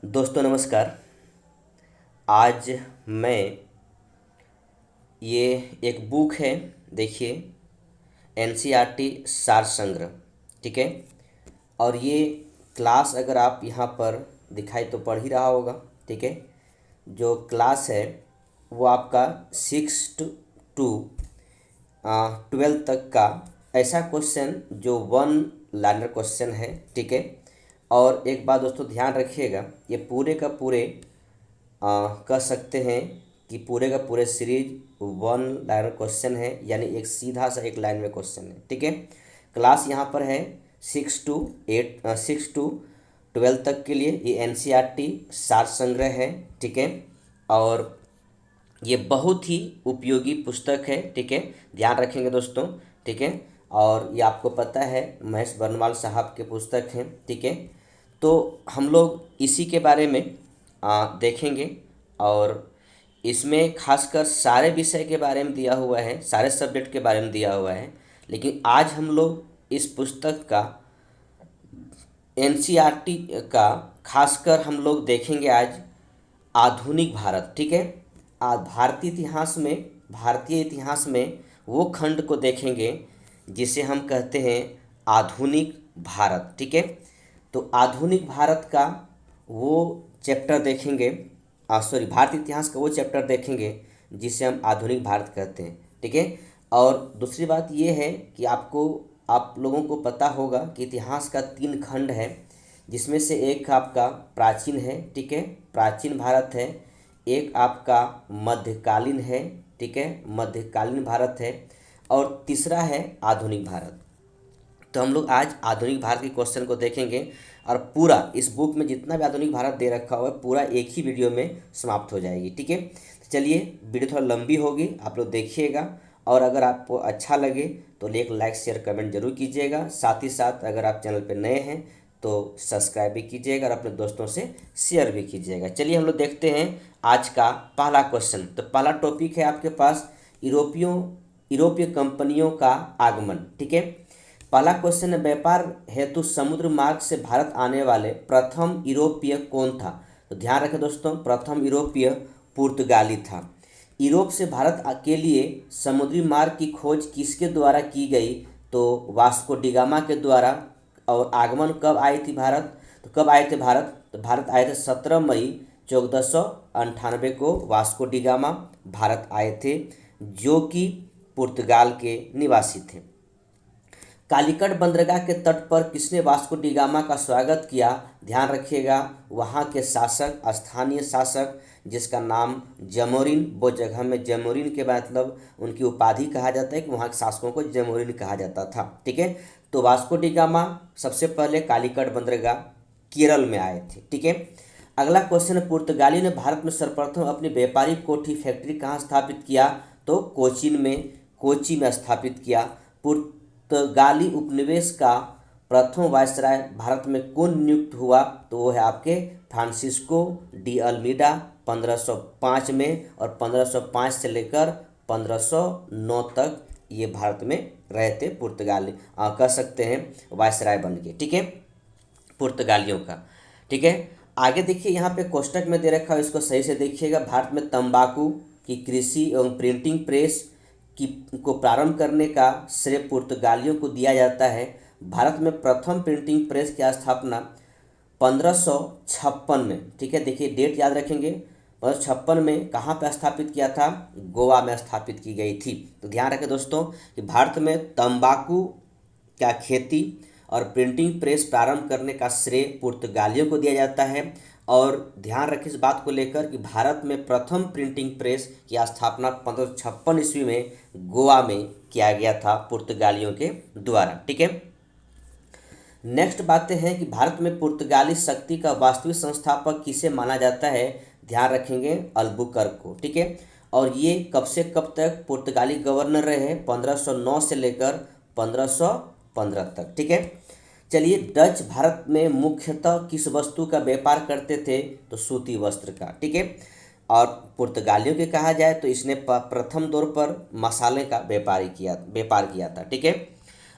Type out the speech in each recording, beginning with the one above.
दोस्तों नमस्कार। आज मैं ये एक बुक है, देखिए, एनसीईआरटी सार संग्रह। ठीक है। और ये क्लास अगर आप यहाँ पर दिखाई तो पढ़ ही रहा होगा। ठीक है। जो क्लास है वो आपका 6 टू 12 तक का ऐसा क्वेश्चन जो वन लाइनर क्वेश्चन है। ठीक है। और एक बात दोस्तों ध्यान रखिएगा, ये पूरे का पूरे कह सकते हैं कि पूरे का पूरे सीरीज वन लाइनर क्वेश्चन है, यानी एक सीधा सा एक लाइन में क्वेश्चन है। ठीक है। क्लास यहाँ पर है 6 टू 12 तक के लिए। ये एनसीईआरटी सार संग्रह है। ठीक है। और ये बहुत ही उपयोगी पुस्तक है। ठीक है। ध्यान रखेंगे दोस्तों। ठीक है। और ये आपको पता है महेश बर्नवाल साहब के पुस्तक हैं। ठीक है। तो हम लोग इसी के बारे में देखेंगे। और इसमें खासकर सारे विषय के बारे में दिया हुआ है, सारे सब्जेक्ट के बारे में दिया हुआ है। लेकिन आज हम लोग इस पुस्तक का एनसीईआरटी का खासकर हम लोग देखेंगे आज आधुनिक भारत। ठीक है। भारतीय इतिहास में वो खंड को देखेंगे जिसे हम कहते हैं आधुनिक भारत। ठीक है। तो आधुनिक भारत का वो चैप्टर देखेंगे, भारतीय इतिहास का वो चैप्टर देखेंगे जिसे हम आधुनिक भारत कहते हैं। ठीक है। और दूसरी बात ये है कि आप लोगों को पता होगा कि इतिहास का 3 खंड है, जिसमें से एक आपका प्राचीन है। ठीक है, प्राचीन भारत है। एक आपका मध्यकालीन है। ठीक है, मध्यकालीन भारत है। और तीसरा है आधुनिक भारत। तो हम लोग आज आधुनिक भारत के क्वेश्चन को देखेंगे और पूरा इस बुक में जितना भी आधुनिक भारत दे रखा हुआ है पूरा एक ही वीडियो में समाप्त हो जाएगी। ठीक है। तो चलिए, वीडियो थोड़ा लंबी होगी, आप लोग देखिएगा। और अगर आपको अच्छा लगे तो एक लाइक शेयर कमेंट जरूर कीजिएगा। साथ ही साथ अगर आप चैनल पर नए हैं तो सब्सक्राइब भी कीजिएगा और अपने दोस्तों से शेयर भी कीजिएगा। चलिए हम लोग देखते हैं आज का पहला क्वेश्चन। तो पहला टॉपिक है आपके पास यूरोपीय कंपनियों का आगमन। ठीक है। पहला क्वेश्चन है, व्यापार हेतु समुद्र मार्ग से भारत आने वाले प्रथम यूरोपीय कौन था? तो ध्यान रखें दोस्तों, प्रथम यूरोपीय पुर्तगाली था। यूरोप से भारत के लिए समुद्री मार्ग की खोज किसके द्वारा की गई? तो वास्को डिगामा के द्वारा। और आगमन कब आई थी भारत? तो कब आए थे भारत? तो भारत आए थे 17 मई 1498 को वास्को डिगामा भारत आए थे, जो कि पुर्तगाल के निवासी थे। कालीकट बंदरगाह के तट पर किसने वास्को डिगामा का स्वागत किया? ध्यान रखिएगा, वहाँ के शासक, स्थानीय शासक जिसका नाम जमोरिन, वो जगह में जमोरिन के मतलब उनकी उपाधि कहा जाता है कि वहाँ के शासकों को जमोरिन कहा जाता था। ठीक है। तो वास्को डिगामा सबसे पहले कालीकट बंदरगाह केरल में आए थे। ठीक है। अगला क्वेश्चन है, पुर्तगाली ने भारत में सर्वप्रथम अपनी व्यापारिक कोठी फैक्ट्री कहाँ स्थापित किया? तो कोची में स्थापित किया। पुर्तगाली उपनिवेश का प्रथम वायसराय भारत में कौन नियुक्त हुआ? तो वो है आपके फ्रांसिस्को डी अल्मीडा 1505 में। और 1505 से लेकर 1509 तक ये भारत में रहे थे पुर्तगाली, कह सकते हैं वायसराय बन के। ठीक है, पुर्तगालियों का। ठीक है। आगे देखिए, यहाँ पे कोष्टक में दे रखा है, इसको सही से देखिएगा। भारत में तंबाकू की कृषि एवं प्रिंटिंग प्रेस को प्रारंभ करने का श्रेय पुर्तगालियों को दिया जाता है। भारत में प्रथम प्रिंटिंग प्रेस की स्थापना 1556 में। ठीक है, देखिए डेट याद रखेंगे। 1556 में कहाँ पर स्थापित किया था? गोवा में स्थापित की गई थी। तो ध्यान रखें दोस्तों कि भारत में तंबाकू का खेती और प्रिंटिंग प्रेस प्रारंभ करने का श्रेय पुर्तगालियों को दिया जाता है। और ध्यान रखें इस बात को लेकर कि भारत में प्रथम प्रिंटिंग प्रेस की स्थापना 1556 ईस्वी में गोवा में किया गया था पुर्तगालियों के द्वारा। ठीक है। नेक्स्ट बातें हैं कि भारत में पुर्तगाली शक्ति का वास्तविक संस्थापक किसे माना जाता है? ध्यान रखेंगे, अल्बुकर्क को। ठीक है। और ये कब से कब तक पुर्तगाली गवर्नर रहे? 1509 से लेकर 1515 तक। ठीक है। चलिए, डच भारत में मुख्यतः किस वस्तु का व्यापार करते थे? तो सूती वस्त्र का। ठीक है। और पुर्तगालियों के कहा जाए तो इसने प्रथम दौर पर मसाले का व्यापार किया था। ठीक है।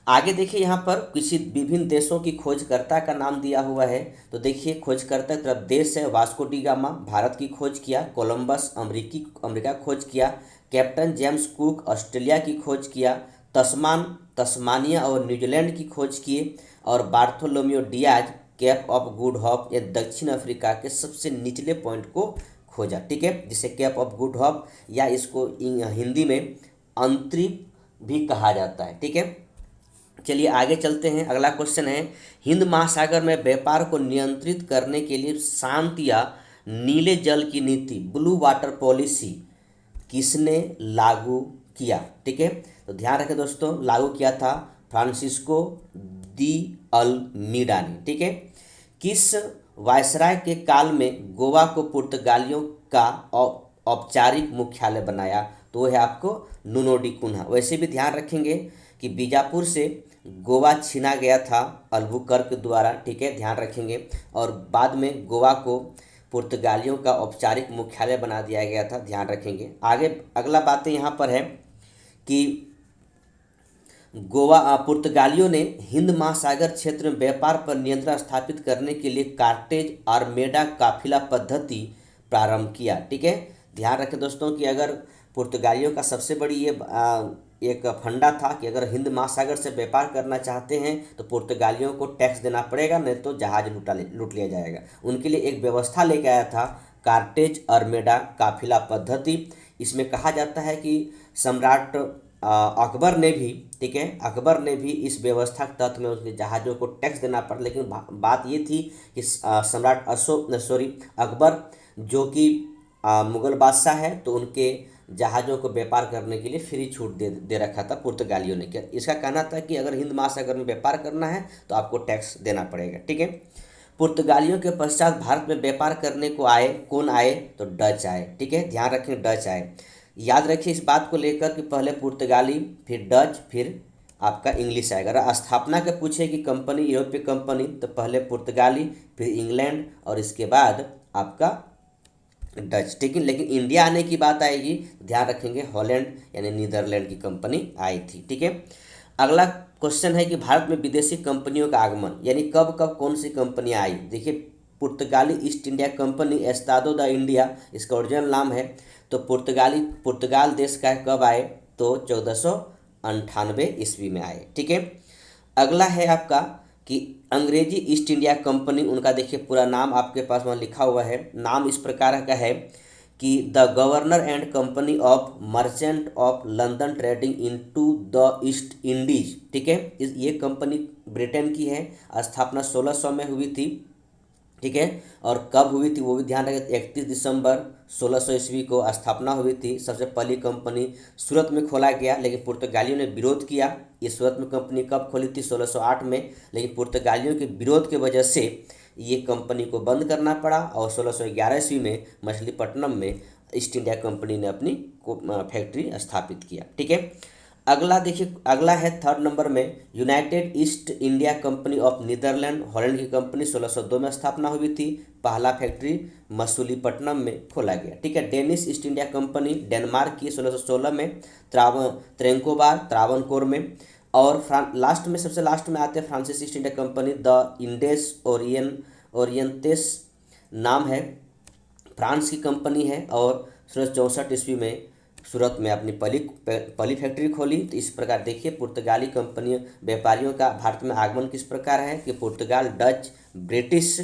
आगे देखिए यहाँ पर किसी विभिन्न देशों की खोजकर्ता का नाम दिया हुआ है। तो देखिए खोजकर्ता की तरफ देश है, वास्को डी गामा भारत की खोज किया, कोलंबस अमेरिका खोज किया, कैप्टन जेम्स कुक ऑस्ट्रेलिया की खोज किया, तस्मानिया और न्यूजीलैंड की खोज किए, और Bartholomew Diaz cap of good hope या दक्षिण अफ्रीका के सबसे निचले पॉइंट को खोजा। ठीक है, जिसे कैप ऑफ गुड होप या इसको हिंदी में अंतरिप भी कहा जाता है। ठीक है, चलिए आगे चलते हैं। अगला क्वेश्चन है, हिंद महासागर में व्यापार को नियंत्रित करने के लिए शांत या नीले जल की नीति ब्लू वाटर पॉलिसी किसने लागू किया? ठीक है, तो ध्यान रखें दोस्तों, लागू किया था फ्रांसिस्को दी अल्मीडा ने। ठीक है, किस वायसराय के काल में गोवा को पुर्तगालियों का औपचारिक मुख्यालय बनाया? तो वह है आपको नुनो डी कुन्हा। वैसे भी ध्यान रखेंगे कि बीजापुर से गोवा छीना गया था अल्बुकर्क द्वारा। ठीक है, ध्यान रखेंगे, और बाद में गोवा को पुर्तगालियों का औपचारिक मुख्यालय बना दिया गया था, ध्यान रखेंगे। आगे अगला बातें यहाँ पर है कि पुर्तगालियों ने हिंद महासागर क्षेत्र में व्यापार पर नियंत्रण स्थापित करने के लिए कार्टेज आर्मेडा काफिला पद्धति प्रारंभ किया। ठीक है, ध्यान रखें दोस्तों कि अगर पुर्तगालियों का सबसे बड़ी ये एक फंडा था कि अगर हिंद महासागर से व्यापार करना चाहते हैं तो पुर्तगालियों को टैक्स देना पड़ेगा, नहीं तो जहाज लूट लिया जाएगा। उनके लिए एक व्यवस्था लेके आया था कार्टेज आर्मेडा काफिला पद्धति। इसमें कहा जाता है कि सम्राट अकबर ने भी, ठीक है, अकबर ने भी इस व्यवस्था के तहत में उसके जहाज़ों को टैक्स देना पड़ा। लेकिन बात ये थी कि सम्राट अकबर जो कि मुग़ल बादशाह है, तो उनके जहाज़ों को व्यापार करने के लिए फ्री छूट दे रखा था पुर्तगालियों ने। क्या इसका कहना था कि अगर हिंद महासागर में व्यापार करना है तो आपको टैक्स देना पड़ेगा। ठीक है, पुर्तगालियों के पश्चात भारत में व्यापार करने को कौन आए? तो डच आए। ठीक है, ध्यान रखें, डच आए। याद रखिए इस बात को लेकर कि पहले पुर्तगाली, फिर डच, फिर आपका इंग्लिश आएगा। अगर स्थापना के पूछे कि कंपनी, यूरोपीय कंपनी, तो पहले पुर्तगाली, फिर इंग्लैंड, और इसके बाद आपका डच। ठीक है, लेकिन इंडिया आने की बात आएगी, ध्यान रखेंगे हॉलैंड यानी नीदरलैंड की कंपनी आई थी। ठीक है, अगला क्वेश्चन है कि भारत में विदेशी कंपनियों का आगमन, यानी कब कब कौन सी कंपनियां आई? देखिए, पुर्तगाली East India Company, Estado da India इसका ओरिजिनल नाम है। तो पुर्तगाल देश का कब आए? तो 1498 ईस्वी में आए। ठीक है, अगला है आपका कि अंग्रेजी ईस्ट इंडिया कंपनी, उनका देखिए पूरा नाम आपके पास वहाँ लिखा हुआ है। नाम इस प्रकार का है कि the governor and company of merchant of London trading into the east Indies. ठीक है, ये कंपनी ब्रिटेन की है, स्थापना 1600 में हुई थी। ठीक है, और कब हुई थी वो भी ध्यान रखें, 31 दिसंबर 1600 ईस्वी को स्थापना हुई थी। सबसे पहली कंपनी सूरत में खोला गया, लेकिन पुर्तगालियों ने विरोध किया। ये सूरत में कंपनी कब खोली थी? 1608 में, लेकिन पुर्तगालियों के विरोध की वजह से ये कंपनी को बंद करना पड़ा, और 1611 ईस्वी में मछलीपट्टनम में ईस्ट इंडिया कंपनी ने अपनी फैक्ट्री स्थापित किया। ठीक है, अगला देखिए, अगला है थर्ड नंबर में United East India Company of Netherlands, Holland की कंपनी 1602 में स्थापना हुई थी। पहला फैक्ट्री मसूलीपट्टनम में खोला गया। ठीक है, Danish east India company Denmark की 1616 में, त्रावणकोर में, और लास्ट में, सबसे लास्ट में आते हैं फ्रांसिस East India Company, des Indes Orientales नाम है, फ्रांस की कंपनी है, और 1664 ईस्वी में सूरत में अपनी पहली फैक्ट्री खोली। तो इस प्रकार देखिए पुर्तगाली कंपनी व्यापारियों का भारत में आगमन किस प्रकार है कि पुर्तगाल, डच, ब्रिटिश,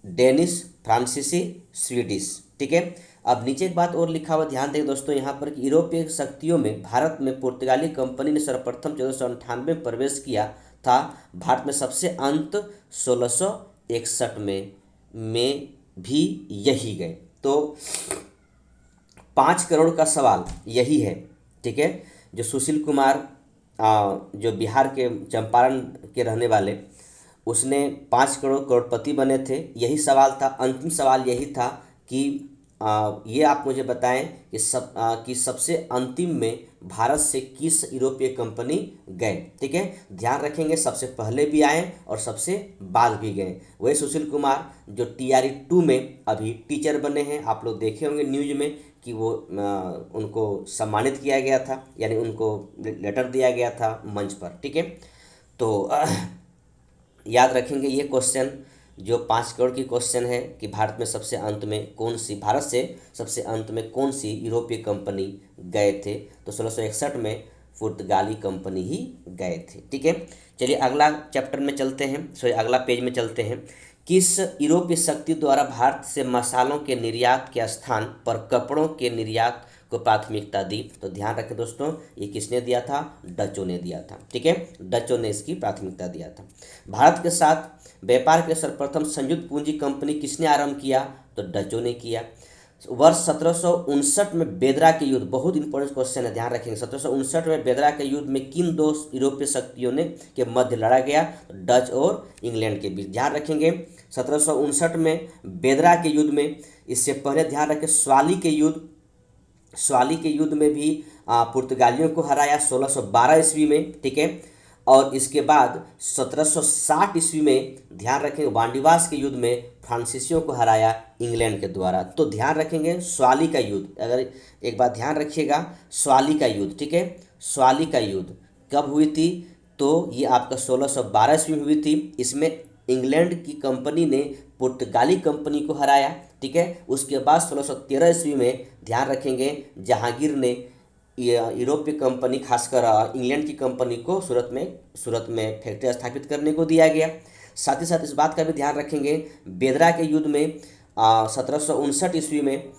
डेनिश, फ्रांसीसी, स्वीडिश। ठीक है, अब नीचे एक बात और लिखा हुआ ध्यान दें दोस्तों यहाँ पर कि यूरोपीय शक्तियों में भारत में पुर्तगाली कंपनी ने सर्वप्रथम 1498 में प्रवेश किया था। भारत में सबसे अंत 1661 में भी यही गए। तो 5 करोड़ का सवाल यही है। ठीक है, जो सुशील कुमार जो बिहार के चंपारण के रहने वाले, उसने 5 करोड़पति बने थे। यही सवाल था, अंतिम सवाल यही था कि ये आप मुझे बताएं कि सबसे अंतिम में भारत से किस यूरोपीय कंपनी गए। ठीक है, ध्यान रखेंगे सबसे पहले भी आए और सबसे बाद भी गए। वही सुशील कुमार जो TRE 2 में अभी टीचर बने हैं, आप लोग देखे होंगे न्यूज में कि वो उनको सम्मानित किया गया था, यानी उनको लेटर दिया गया था मंच पर। ठीक है, तो याद रखेंगे ये क्वेश्चन, जो 5 करोड़ की क्वेश्चन है कि भारत में सबसे अंत में कौन सी, भारत से सबसे अंत में कौन सी यूरोपीय कंपनी गए थे, तो 1661 में पुर्तगाली कंपनी ही गए थे। ठीक है, चलिए अगला चैप्टर में चलते हैं, सॉरी अगला पेज में चलते हैं। किस यूरोपीय शक्ति द्वारा भारत से मसालों के निर्यात के स्थान पर कपड़ों के निर्यात को प्राथमिकता दी, तो ध्यान रखें दोस्तों, ये किसने दिया था, डचों ने दिया था। ठीक है, डचों ने इसकी प्राथमिकता दिया था। भारत के साथ व्यापार के सर्वप्रथम संयुक्त पूंजी कंपनी किसने आरंभ किया, तो डचों ने किया। वर्ष 1759 में बेदरा के युद्ध, बहुत इंपॉर्टेंट क्वेश्चन है, ध्यान रखेंगे। 1759 में बेदरा के युद्ध में किन दो यूरोपीय शक्तियों ने के मध्य लड़ा गया, तो डच और इंग्लैंड के बीच। ध्यान रखेंगे 1759 में बेदरा के युद्ध में, इससे पहले ध्यान रखें स्वाली के युद्ध में भी पुर्तगालियों को हराया 1612 ईस्वी में। ठीक है, और इसके बाद 1760 ईस्वी में ध्यान रखेंगे वांडीवास के युद्ध में फ्रांसीसियों को हराया इंग्लैंड के द्वारा। तो ध्यान रखेंगे स्वाली का युद्ध, अगर एक बात ध्यान रखिएगा, स्वाली का युद्ध, ठीक है, स्वाली का युद्ध कब हुई थी, तो ये आपका 1612 ईस्वी में हुई थी। इसमें इंग्लैंड की कंपनी ने पुर्तगाली कंपनी को हराया। ठीक है, उसके बाद 1613 ईस्वी में ध्यान रखेंगे जहांगीर ने यूरोपीय कंपनी, खासकर इंग्लैंड की कंपनी को सूरत में फैक्ट्री स्थापित करने को दिया गया। साथ ही साथ इस बात का भी ध्यान रखेंगे, बेदरा के युद्ध में 1759 ईस्वी में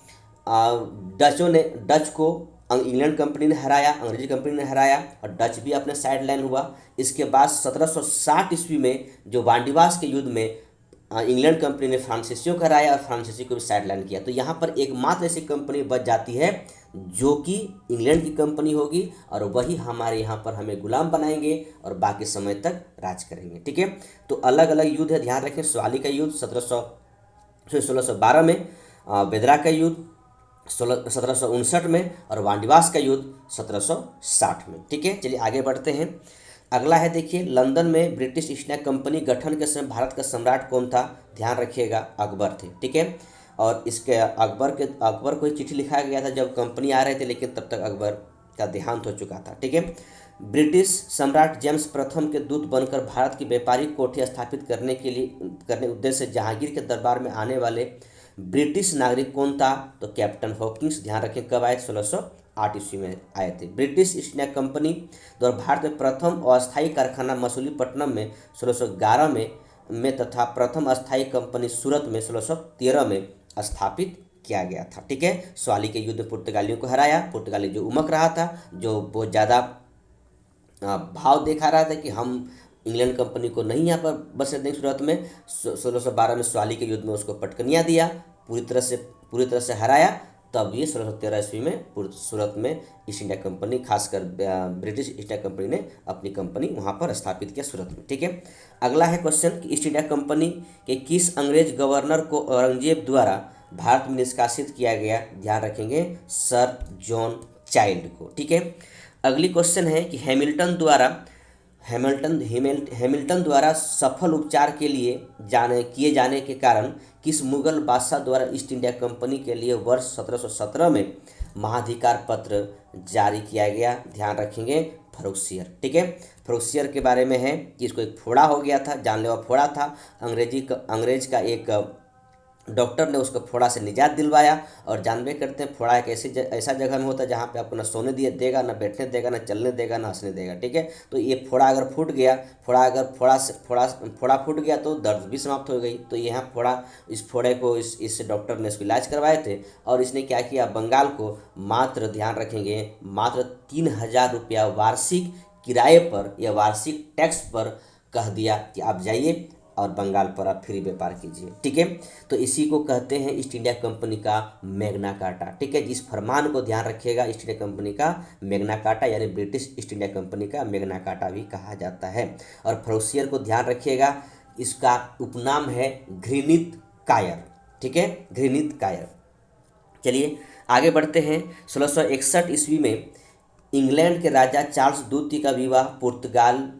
डच को इंग्लैंड कंपनी ने हराया, अंग्रेजी कंपनी ने हराया, और डच भी अपने साइड लाइन हुआ। इसके बाद 1760 ईस्वी में जो वांडीवास के युद्ध में इंग्लैंड कंपनी ने फ्रांसीसियों को हराया और फ्रांसीसी को भी साइड लाइन किया। तो यहाँ पर एकमात्र ऐसी कंपनी बच जाती है जो कि इंग्लैंड की कंपनी होगी, और वही हमारे यहाँ पर हमें गुलाम बनाएंगे और बाकी समय तक राज करेंगे। ठीक है, तो अलग अलग युद्ध है, ध्यान रखें। स्वाली का युद्ध 1612 में, बेदरा का युद्ध 1759 में, और वांडीवास का युद्ध 1760 में। ठीक है, चलिए आगे बढ़ते हैं। अगला है, देखिए, लंदन में ब्रिटिश ईस्ट इंडिया कंपनी गठन के समय भारत का सम्राट कौन था, ध्यान रखिएगा, अकबर थे। ठीक है, और इसके अकबर को एक चिट्ठी लिखा गया था जब कंपनी आ रहे थे, लेकिन तब तक अकबर का देहांत हो चुका था। ठीक है, ब्रिटिश सम्राट जेम्स प्रथम के दूत बनकर भारत की व्यापारिक कोठी स्थापित करने उद्देश्य से जहांगीर के दरबार में आने वाले ब्रिटिश नागरिक कौन था, तो कैप्टन हॉकिंस। ध्यान रखें कब आए, 1608 ईस्वी में आए थे। ब्रिटिश ईस्ट इंडिया कंपनी द्वारा भारत में प्रथम अस्थायी कारखाना मसूलीपट्टनम में 1611 में तथा प्रथम अस्थायी कंपनी सूरत में 1613 में स्थापित किया गया था। ठीक है, स्वाली के युद्ध में पुर्तगालियों को हराया। पुर्तगाली जो उमक रहा था, जो बहुत ज़्यादा भाव देखा रहा था कि हम इंग्लैंड कंपनी को नहीं यहाँ पर बसने देंगे सूरत में, 1612 में स्वाली के युद्ध में उसको पटकनिया दिया, पूरी तरह से हराया। तब ये 1613 ईस्वी में सूरत में ईस्ट इंडिया कंपनी, खासकर ब्रिटिश ईस्ट इंडिया कंपनी ने अपनी कंपनी वहाँ पर स्थापित किया सूरत में। ठीक है, अगला है क्वेश्चन कि ईस्ट इंडिया कंपनी के किस अंग्रेज गवर्नर को औरंगजेब द्वारा भारत में निष्कासित किया गया, ध्यान रखेंगे, सर जॉन चाइल्ड को। ठीक है, अगली क्वेश्चन है कि हैमिल्टन द्वारा सफल उपचार के लिए किए जाने के कारण किस मुगल बादशाह द्वारा ईस्ट इंडिया कंपनी के लिए वर्ष 1717 में महाधिकार पत्र जारी किया गया, ध्यान रखेंगे, फर्रुखसियर। ठीक है, फर्रुखसियर के बारे में है कि इसको एक फोड़ा हो गया था, जानलेवा फोड़ा था, अंग्रेज का एक डॉक्टर ने उसको फोड़ा से निजात दिलवाया। और जानबे करते हैं फोड़ा एक ऐसा जगह में होता है जहाँ पे आपको ना सोने देगा, ना बैठने देगा, ना चलने देगा, ना हंसने देगा। ठीक है, तो ये फोड़ा अगर फूट गया, फोड़ा फूट गया तो दर्द भी समाप्त हो गई। तो यहाँ इस फोड़े को इस डॉक्टर ने इसको इलाज करवाए थे, और इसने क्या किया, बंगाल को मात्र, ध्यान रखेंगे, मात्र 3000 रुपया वार्षिक किराए पर या वार्षिक टैक्स पर कह दिया कि आप जाइए और बंगाल पर आप फ्री व्यापार कीजिए। ठीक है, तो इसी को कहते हैं ईस्ट इंडिया कंपनी का मैग्ना कार्टा। ठीक है, जिस फरमान को ध्यान रखिएगा, ईस्ट इंडिया कंपनी का मैग्ना कार्टा, यानी ब्रिटिश ईस्ट इंडिया कंपनी का मैग्ना कार्टा भी कहा जाता है। और फर्रुखसियर को ध्यान रखिएगा, इसका उपनाम है घृणित कायर। ठीक है, घृणित कायर। चलिए आगे बढ़ते हैं। 1661 ईस्वी में इंग्लैंड के राजा चार्ल्स द्वितीय का विवाह पुर्तगाल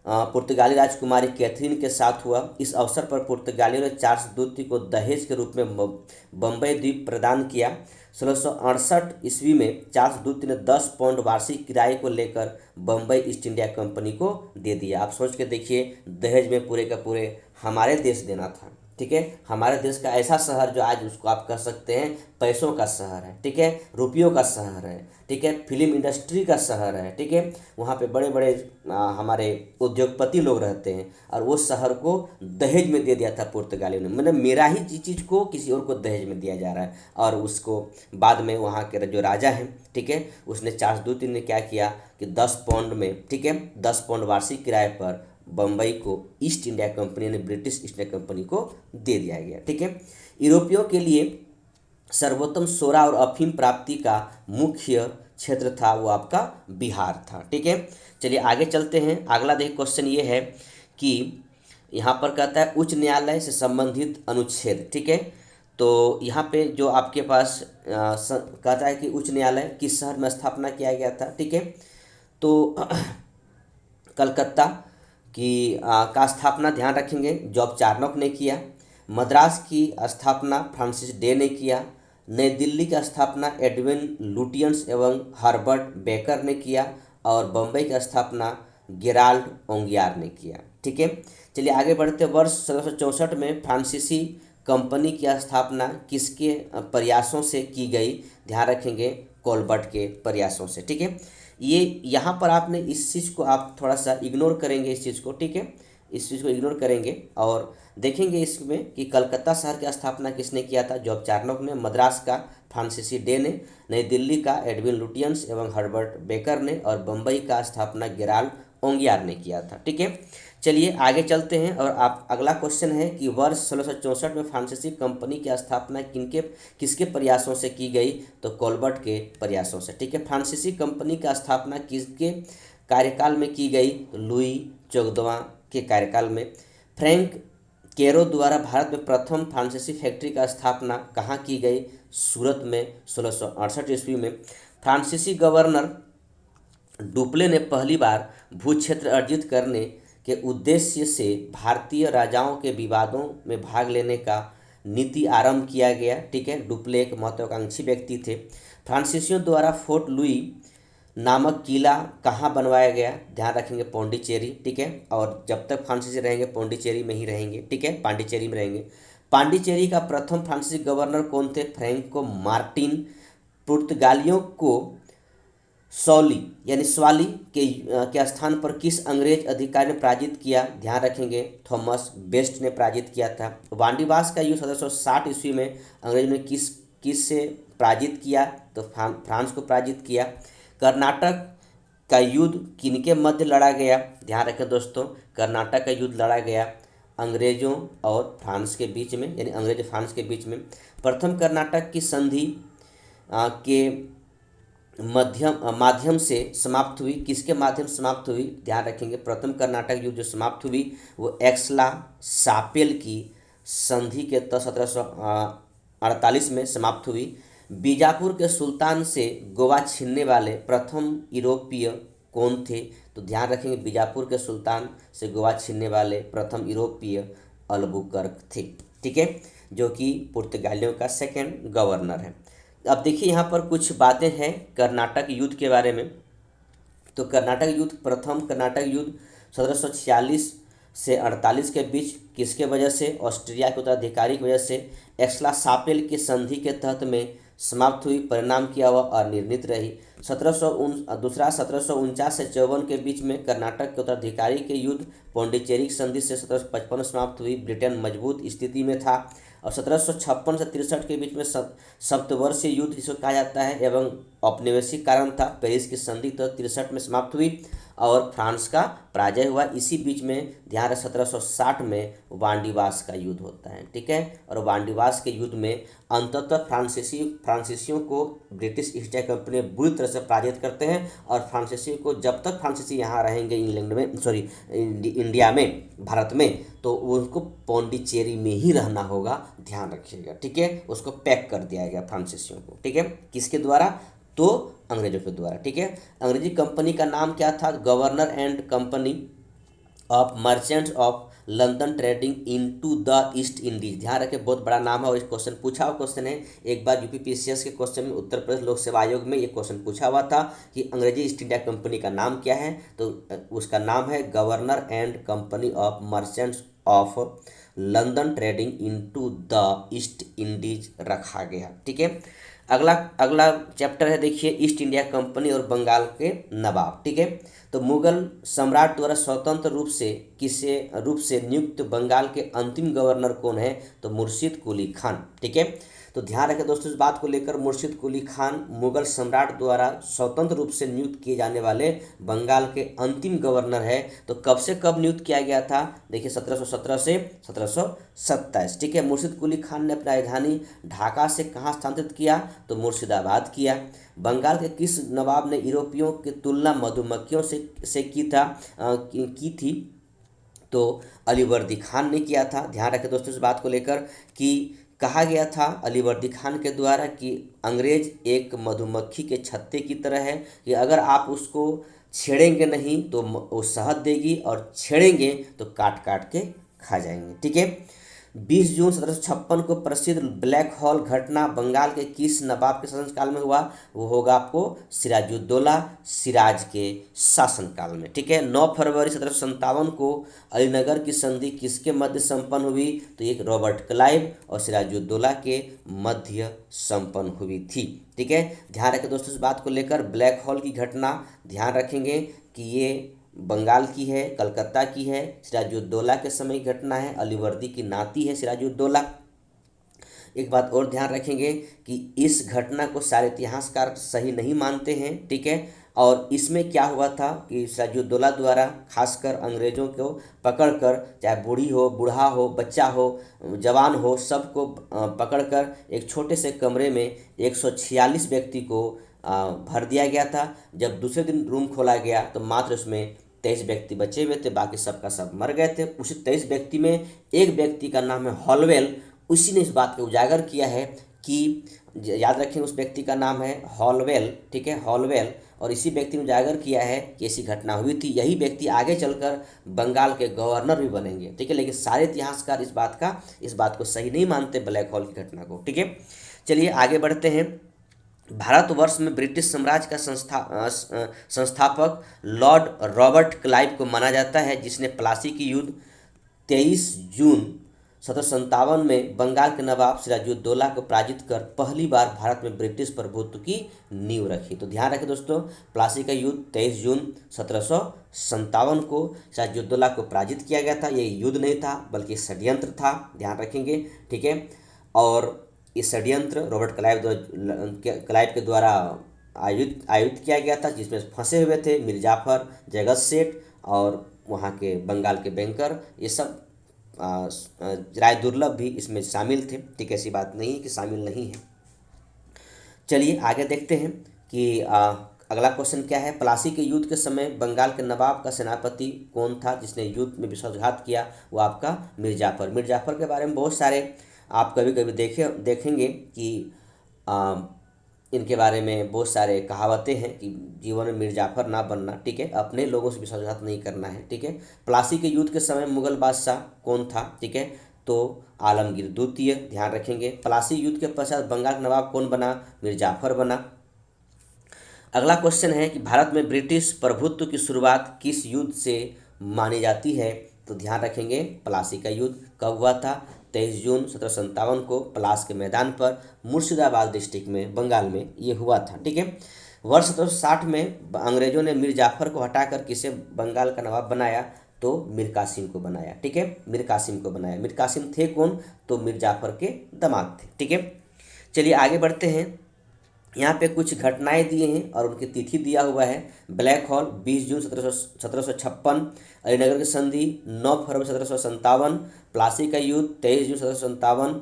पुर्तगाली राजकुमारी कैथरीन के साथ हुआ। इस अवसर पर पुर्तगालियों ने चार्ल्स द्वितीय को दहेज के रूप में बम्बई द्वीप प्रदान किया। 1668 ईस्वी में चार्ल्स द्वितीय ने 10 पाउंड वार्षिक किराए को लेकर बम्बई ईस्ट इंडिया कंपनी को दे दिया। आप सोच के देखिए, दहेज में पूरे का पूरे हमारे देश देना था। ठीक है, हमारे देश का ऐसा शहर जो आज उसको आप कह सकते हैं पैसों का शहर है। ठीक है, रुपयों का शहर है। ठीक है, फिल्म इंडस्ट्री का शहर है। ठीक है, वहाँ पे बड़े बड़े हमारे उद्योगपति लोग रहते हैं, और वो शहर को दहेज में दे दिया था पुर्तगालियों ने। मतलब मेरा ही चीज़ को किसी और को दहेज में दिया जा रहा है। और उसको बाद में वहाँ के जो राजा हैं, ठीक है, उसने चार्ल्स द्वितीय ने क्या किया कि 10 पाउंड में, ठीक है, 10 पाउंड वार्षिक किराए पर बम्बई को ईस्ट इंडिया कंपनी ने ब्रिटिश ईस्ट इंडिया कंपनी को दे दिया गया। ठीक है, यूरोपियों के लिए सर्वोत्तम सोरा और अफीम प्राप्ति का मुख्य क्षेत्र था वो आपका बिहार था। ठीक है, चलिए आगे चलते हैं। अगला देखिए क्वेश्चन ये है कि यहाँ पर कहता है उच्च न्यायालय से संबंधित अनुच्छेद। ठीक है, तो यहाँ पे जो आपके पास कहता है कि उच्च न्यायालय किस शहर में स्थापना किया गया था। ठीक है, तो कलकत्ता की का स्थापना ध्यान रखेंगे जॉब चार्नॉक ने किया। मद्रास की स्थापना फ्रांसिस डे ने किया। नई दिल्ली की स्थापना एडविन लुटियंस एवं हर्बर्ट बेकर ने किया। और बम्बई की स्थापना गेराल्ड ओंगियार ने किया। ठीक है, चलिए आगे बढ़ते। वर्ष 1664 में फ्रांसीसी कंपनी की स्थापना किसके प्रयासों से की गई? ध्यान रखेंगे कोलबर्ट के प्रयासों से। ठीक है, ये यहाँ पर आपने इस चीज़ को आप थोड़ा सा इग्नोर करेंगे इस चीज़ को। ठीक है, इस चीज़ को इग्नोर करेंगे और देखेंगे इसमें कि कलकत्ता शहर की स्थापना किसने किया था? जॉब चार्नॉक ने। मद्रास का फ्रांसीसी डे ने। नई दिल्ली का एडविन लुटियंस एवं हर्बर्ट बेकर ने। और बम्बई का स्थापना गेराल्ड ओंगियार ने किया था। ठीक है, चलिए आगे चलते हैं। और आप अगला क्वेश्चन है कि वर्ष 1664 में फ्रांसीसी कंपनी की स्थापना किसके प्रयासों से की गई? तो कोलबर्ट के प्रयासों से। ठीक है, फ्रांसीसी कंपनी की स्थापना किसके कार्यकाल में की गई? तो लुई 14वां के कार्यकाल में। फ्रैंक केरो द्वारा भारत में प्रथम फ्रांसीसी फैक्ट्री का स्थापना कहाँ की गई? सूरत में 1668 ईस्वी में। फ्रांसीसी गवर्नर डुप्ले ने पहली बार भू क्षेत्र अर्जित करने के उद्देश्य से भारतीय राजाओं के विवादों में भाग लेने का नीति आरंभ किया गया। ठीक है, डुप्ले एक महत्वाकांक्षी व्यक्ति थे। फ्रांसीसियों द्वारा फोर्ट लुई नामक किला कहाँ बनवाया गया? ध्यान रखेंगे पौंडीचेरी। ठीक है, और जब तक फ्रांसीसी रहेंगे पौंडीचेरी में ही रहेंगे। ठीक है, पांडिचेरी में रहेंगे। पांडिचेरी का प्रथम फ्रांसीसी गवर्नर कौन थे? Franco Martin. पुर्तगालियों को सौली यानी स्वाली के स्थान पर किस अंग्रेज अधिकारी ने पराजित किया? ध्यान रखेंगे थॉमस बेस्ट ने पराजित किया था। वांडीवास का युद्ध 1760 ईस्वी में अंग्रेजों ने किस से पराजित किया? तो फ्रांस को पराजित किया। कर्नाटक का युद्ध किनके मध्य लड़ा गया? ध्यान रखें दोस्तों, कर्नाटक का युद्ध लड़ा गया अंग्रेजों और फ्रांस के बीच में, यानी अंग्रेज फ्रांस के बीच में। प्रथम कर्नाटक की संधि के माध्यम से समाप्त हुई। किसके माध्यम से समाप्त हुई? ध्यान रखेंगे प्रथम कर्नाटक युद्ध जो समाप्त हुई वो एक्सला सापेल की संधि के तहत 1748 में समाप्त हुई। बीजापुर के सुल्तान से गोवा छीनने वाले प्रथम यूरोपीय कौन थे? तो ध्यान रखेंगे बीजापुर के सुल्तान से गोवा छीनने वाले प्रथम यूरोपीय अल्बुकर्क थे। ठीक है, जो कि पुर्तगालियों का सेकंड गवर्नर है। अब देखिए यहाँ पर कुछ बातें हैं कर्नाटक युद्ध के बारे में। तो कर्नाटक युद्ध, प्रथम कर्नाटक युद्ध 1746 से 48 के बीच किसके वजह से? ऑस्ट्रिया के उत्तराधिकारी की वजह से एक्सला सापेल की संधि के तहत में समाप्त हुई। परिणाम किया वह अनिर्णित रही। 1749 से 54 के बीच में कर्नाटक के उत्तराधिकारी के युद्ध पौंडीचेरी की संधि से 1755 समाप्त हुई। ब्रिटेन मजबूत स्थिति में था। और 1756 से 63 के बीच में सप्तवर्षीय युद्ध जिसको कहा जाता है एवं औपनिवेशिक कारण था। पेरिस की संधि तो 63 में समाप्त हुई और फ्रांस का पराजय हुआ। इसी बीच में ध्यान रहे 1760 में वांडीवास का युद्ध होता है। ठीक है, और वांडीवास के युद्ध में अंततः फ्रांसीसियों को ब्रिटिश ईस्ट इंडिया कंपनी बुरी तरह से पराजित करते हैं। और फ्रांसीसियों को जब तक फ्रांसीसी यहाँ रहेंगे इंडिया में, भारत में, तो उनको पौंडीचेरी में ही रहना होगा। ध्यान रखिएगा। ठीक है, उसको पैक कर दिया गया फ्रांसीसियों को। ठीक है, किसके द्वारा? तो अंग्रेजों के द्वारा। ठीक है, अंग्रेजी कंपनी का नाम क्या था? Governor and company. Of merchants of London trading into the east Indies. ध्यान रखें, बहुत बड़ा नाम है और इस क्वेश्चन पूछा हुआ क्वेश्चन है। एक बार यूपीपीसीएस के क्वेश्चन में उत्तर प्रदेश लोक सेवा आयोग में ये क्वेश्चन पूछा हुआ था कि अंग्रेजी ईस्ट इंडिया कंपनी का नाम क्या है, तो उसका नाम है governor and company of merchants of London trading into the east Indies रखा गया। ठीक है, अगला अगला चैप्टर है, देखिए ईस्ट इंडिया कंपनी और बंगाल के नवाब। ठीक है, तो मुगल सम्राट द्वारा स्वतंत्र रूप से नियुक्त बंगाल के अंतिम गवर्नर कौन है, तो मुर्शिद कुली खान। ठीक है, तो ध्यान रखें दोस्तों इस बात को लेकर, मुर्शिद कुली खान मुगल सम्राट द्वारा स्वतंत्र रूप से नियुक्त किए जाने वाले बंगाल के अंतिम गवर्नर है। तो कब से कब नियुक्त किया गया था, देखिए 1717 से 1727। ठीक है, मुर्शिद कुली खान ने अपनी राजधानी ढाका से कहाँ स्थानांतरित किया, तो मुर्शिदाबाद किया। बंगाल के किस नवाब ने यूरोपियों की तुलना मधुमक्खियों से की थी, तो अलीवर्दी खान ने किया था। ध्यान रखें दोस्तों इस बात को लेकर कि कहा गया था अलीवर्दी खान के द्वारा कि अंग्रेज एक मधुमक्खी के छत्ते की तरह है कि अगर आप उसको छेड़ेंगे नहीं तो वो शहद देगी और छेड़ेंगे तो काट काट के खा जाएंगे। ठीक है, 20 जून 1756 को प्रसिद्ध ब्लैक हॉल घटना बंगाल के किस नवाब के शासनकाल में हुआ, वो होगा आपको सिराजुद्दौला सिराज के शासनकाल में। ठीक है, 9 फरवरी 1757 को अलीनगर की संधि किसके मध्य संपन्न हुई, तो ये रॉबर्ट क्लाइव और सिराजुद्दौला के मध्य संपन्न हुई थी। ठीक है, ध्यान रखें दोस्तों इस बात को लेकर, ब्लैक हॉल की घटना ध्यान रखेंगे कि ये बंगाल की है, कलकत्ता की है, सिराजुद्दौला के समय की घटना है, अलीवर्दी की नाती है सिराजुद्दौला। एक बात और ध्यान रखेंगे कि इस घटना को सारे इतिहासकार सही नहीं मानते हैं। ठीक है, और इसमें क्या हुआ था कि सिराजुद्दौला द्वारा खासकर अंग्रेज़ों को पकड़कर, चाहे बूढ़ी हो, बूढ़ा हो, बच्चा हो, जवान हो, सबको पकड़कर एक छोटे से कमरे में 146 व्यक्ति को भर दिया गया था। जब दूसरे दिन रूम खोला गया तो मात्र उसमें 23 व्यक्ति बचे हुए थे, बाकी सबका सब मर गए थे। उसी 23 व्यक्ति में एक व्यक्ति का नाम है हॉलवेल, उसी ने इस बात को उजागर किया है कि याद रखें उस व्यक्ति का नाम है हॉलवेल। ठीक है, हॉलवेल, और इसी व्यक्ति ने उजागर किया है कि ऐसी घटना हुई थी। यही व्यक्ति आगे चलकर बंगाल के गवर्नर भी बनेंगे। ठीक है, लेकिन सारे इतिहासकार इस बात को सही नहीं मानते ब्लैक हॉल की घटना को। ठीक है, चलिए आगे बढ़ते हैं। भारतवर्ष में ब्रिटिश साम्राज्य का संस्थापक लॉर्ड रॉबर्ट क्लाइव को माना जाता है, जिसने प्लासी की युद्ध 23 जून 1757 में बंगाल के नवाब सिराजुद्दौला को पराजित कर पहली बार भारत में ब्रिटिश प्रभुत्व की नींव रखी। तो ध्यान रखें दोस्तों, प्लासी का युद्ध 23 जून 1757 को सिराजुद्दौला को पराजित किया गया था। ये युद्ध नहीं था बल्कि षड्यंत्र था, ध्यान रखेंगे। ठीक है, और ये षड्यंत्र रॉबर्ट क्लाइव के द्वारा आयोजित किया गया था, जिसमें फंसे हुए थे मिर्ज़ा जाफर, जगत सेठ और वहाँ के बंगाल के बैंकर। ये सब राय दुर्लभ भी इसमें शामिल थे। ठीक, ऐसी बात नहीं कि शामिल नहीं है। चलिए आगे देखते हैं कि अगला क्वेश्चन क्या है। प्लासी के युद्ध के समय बंगाल के नवाब का सेनापति कौन था जिसने युद्ध में विश्वासघात किया, वो आपका मिर्ज़ा जाफर। मिर्ज़ा जाफर के बारे में बहुत सारे आप कभी कभी देखेंगे कि इनके बारे में बहुत सारे कहावतें हैं कि जीवन में मिर्ज़ा जाफर ना बनना। ठीक है, अपने लोगों से विश्वासघात नहीं करना है। ठीक है, प्लासी के युद्ध के समय मुगल बादशाह कौन था, ठीक है, तो आलमगीर द्वितीय। ध्यान रखेंगे। प्लासी युद्ध के पश्चात बंगाल का नवाब कौन बना, मिर्ज़ा जाफर बना। अगला क्वेश्चन है कि भारत में ब्रिटिश प्रभुत्व की शुरुआत किस युद्ध से मानी जाती है, तो ध्यान रखेंगे प्लासी का युद्ध कब हुआ था, 23 जून 1757 को पलास के मैदान पर मुर्शिदाबाद डिस्ट्रिक्ट में बंगाल में ये हुआ था। ठीक है, वर्ष 1760 में अंग्रेजों ने मीर जाफर को हटाकर किसे बंगाल का नवाब बनाया, तो मीर कासिम को बनाया। ठीक है, मीर कासिम को बनाया। मीर कासिम थे कौन, तो मीर जाफर के दामाद थे। ठीक है, चलिए आगे बढ़ते हैं। यहाँ पे कुछ घटनाएं दिए हैं और उनकी तिथि दिया हुआ है। ब्लैक हॉल 20 जून 1756, अलीनगर की संधि 9 फरवरी 1757, प्लासी का युद्ध 23 जून 1757,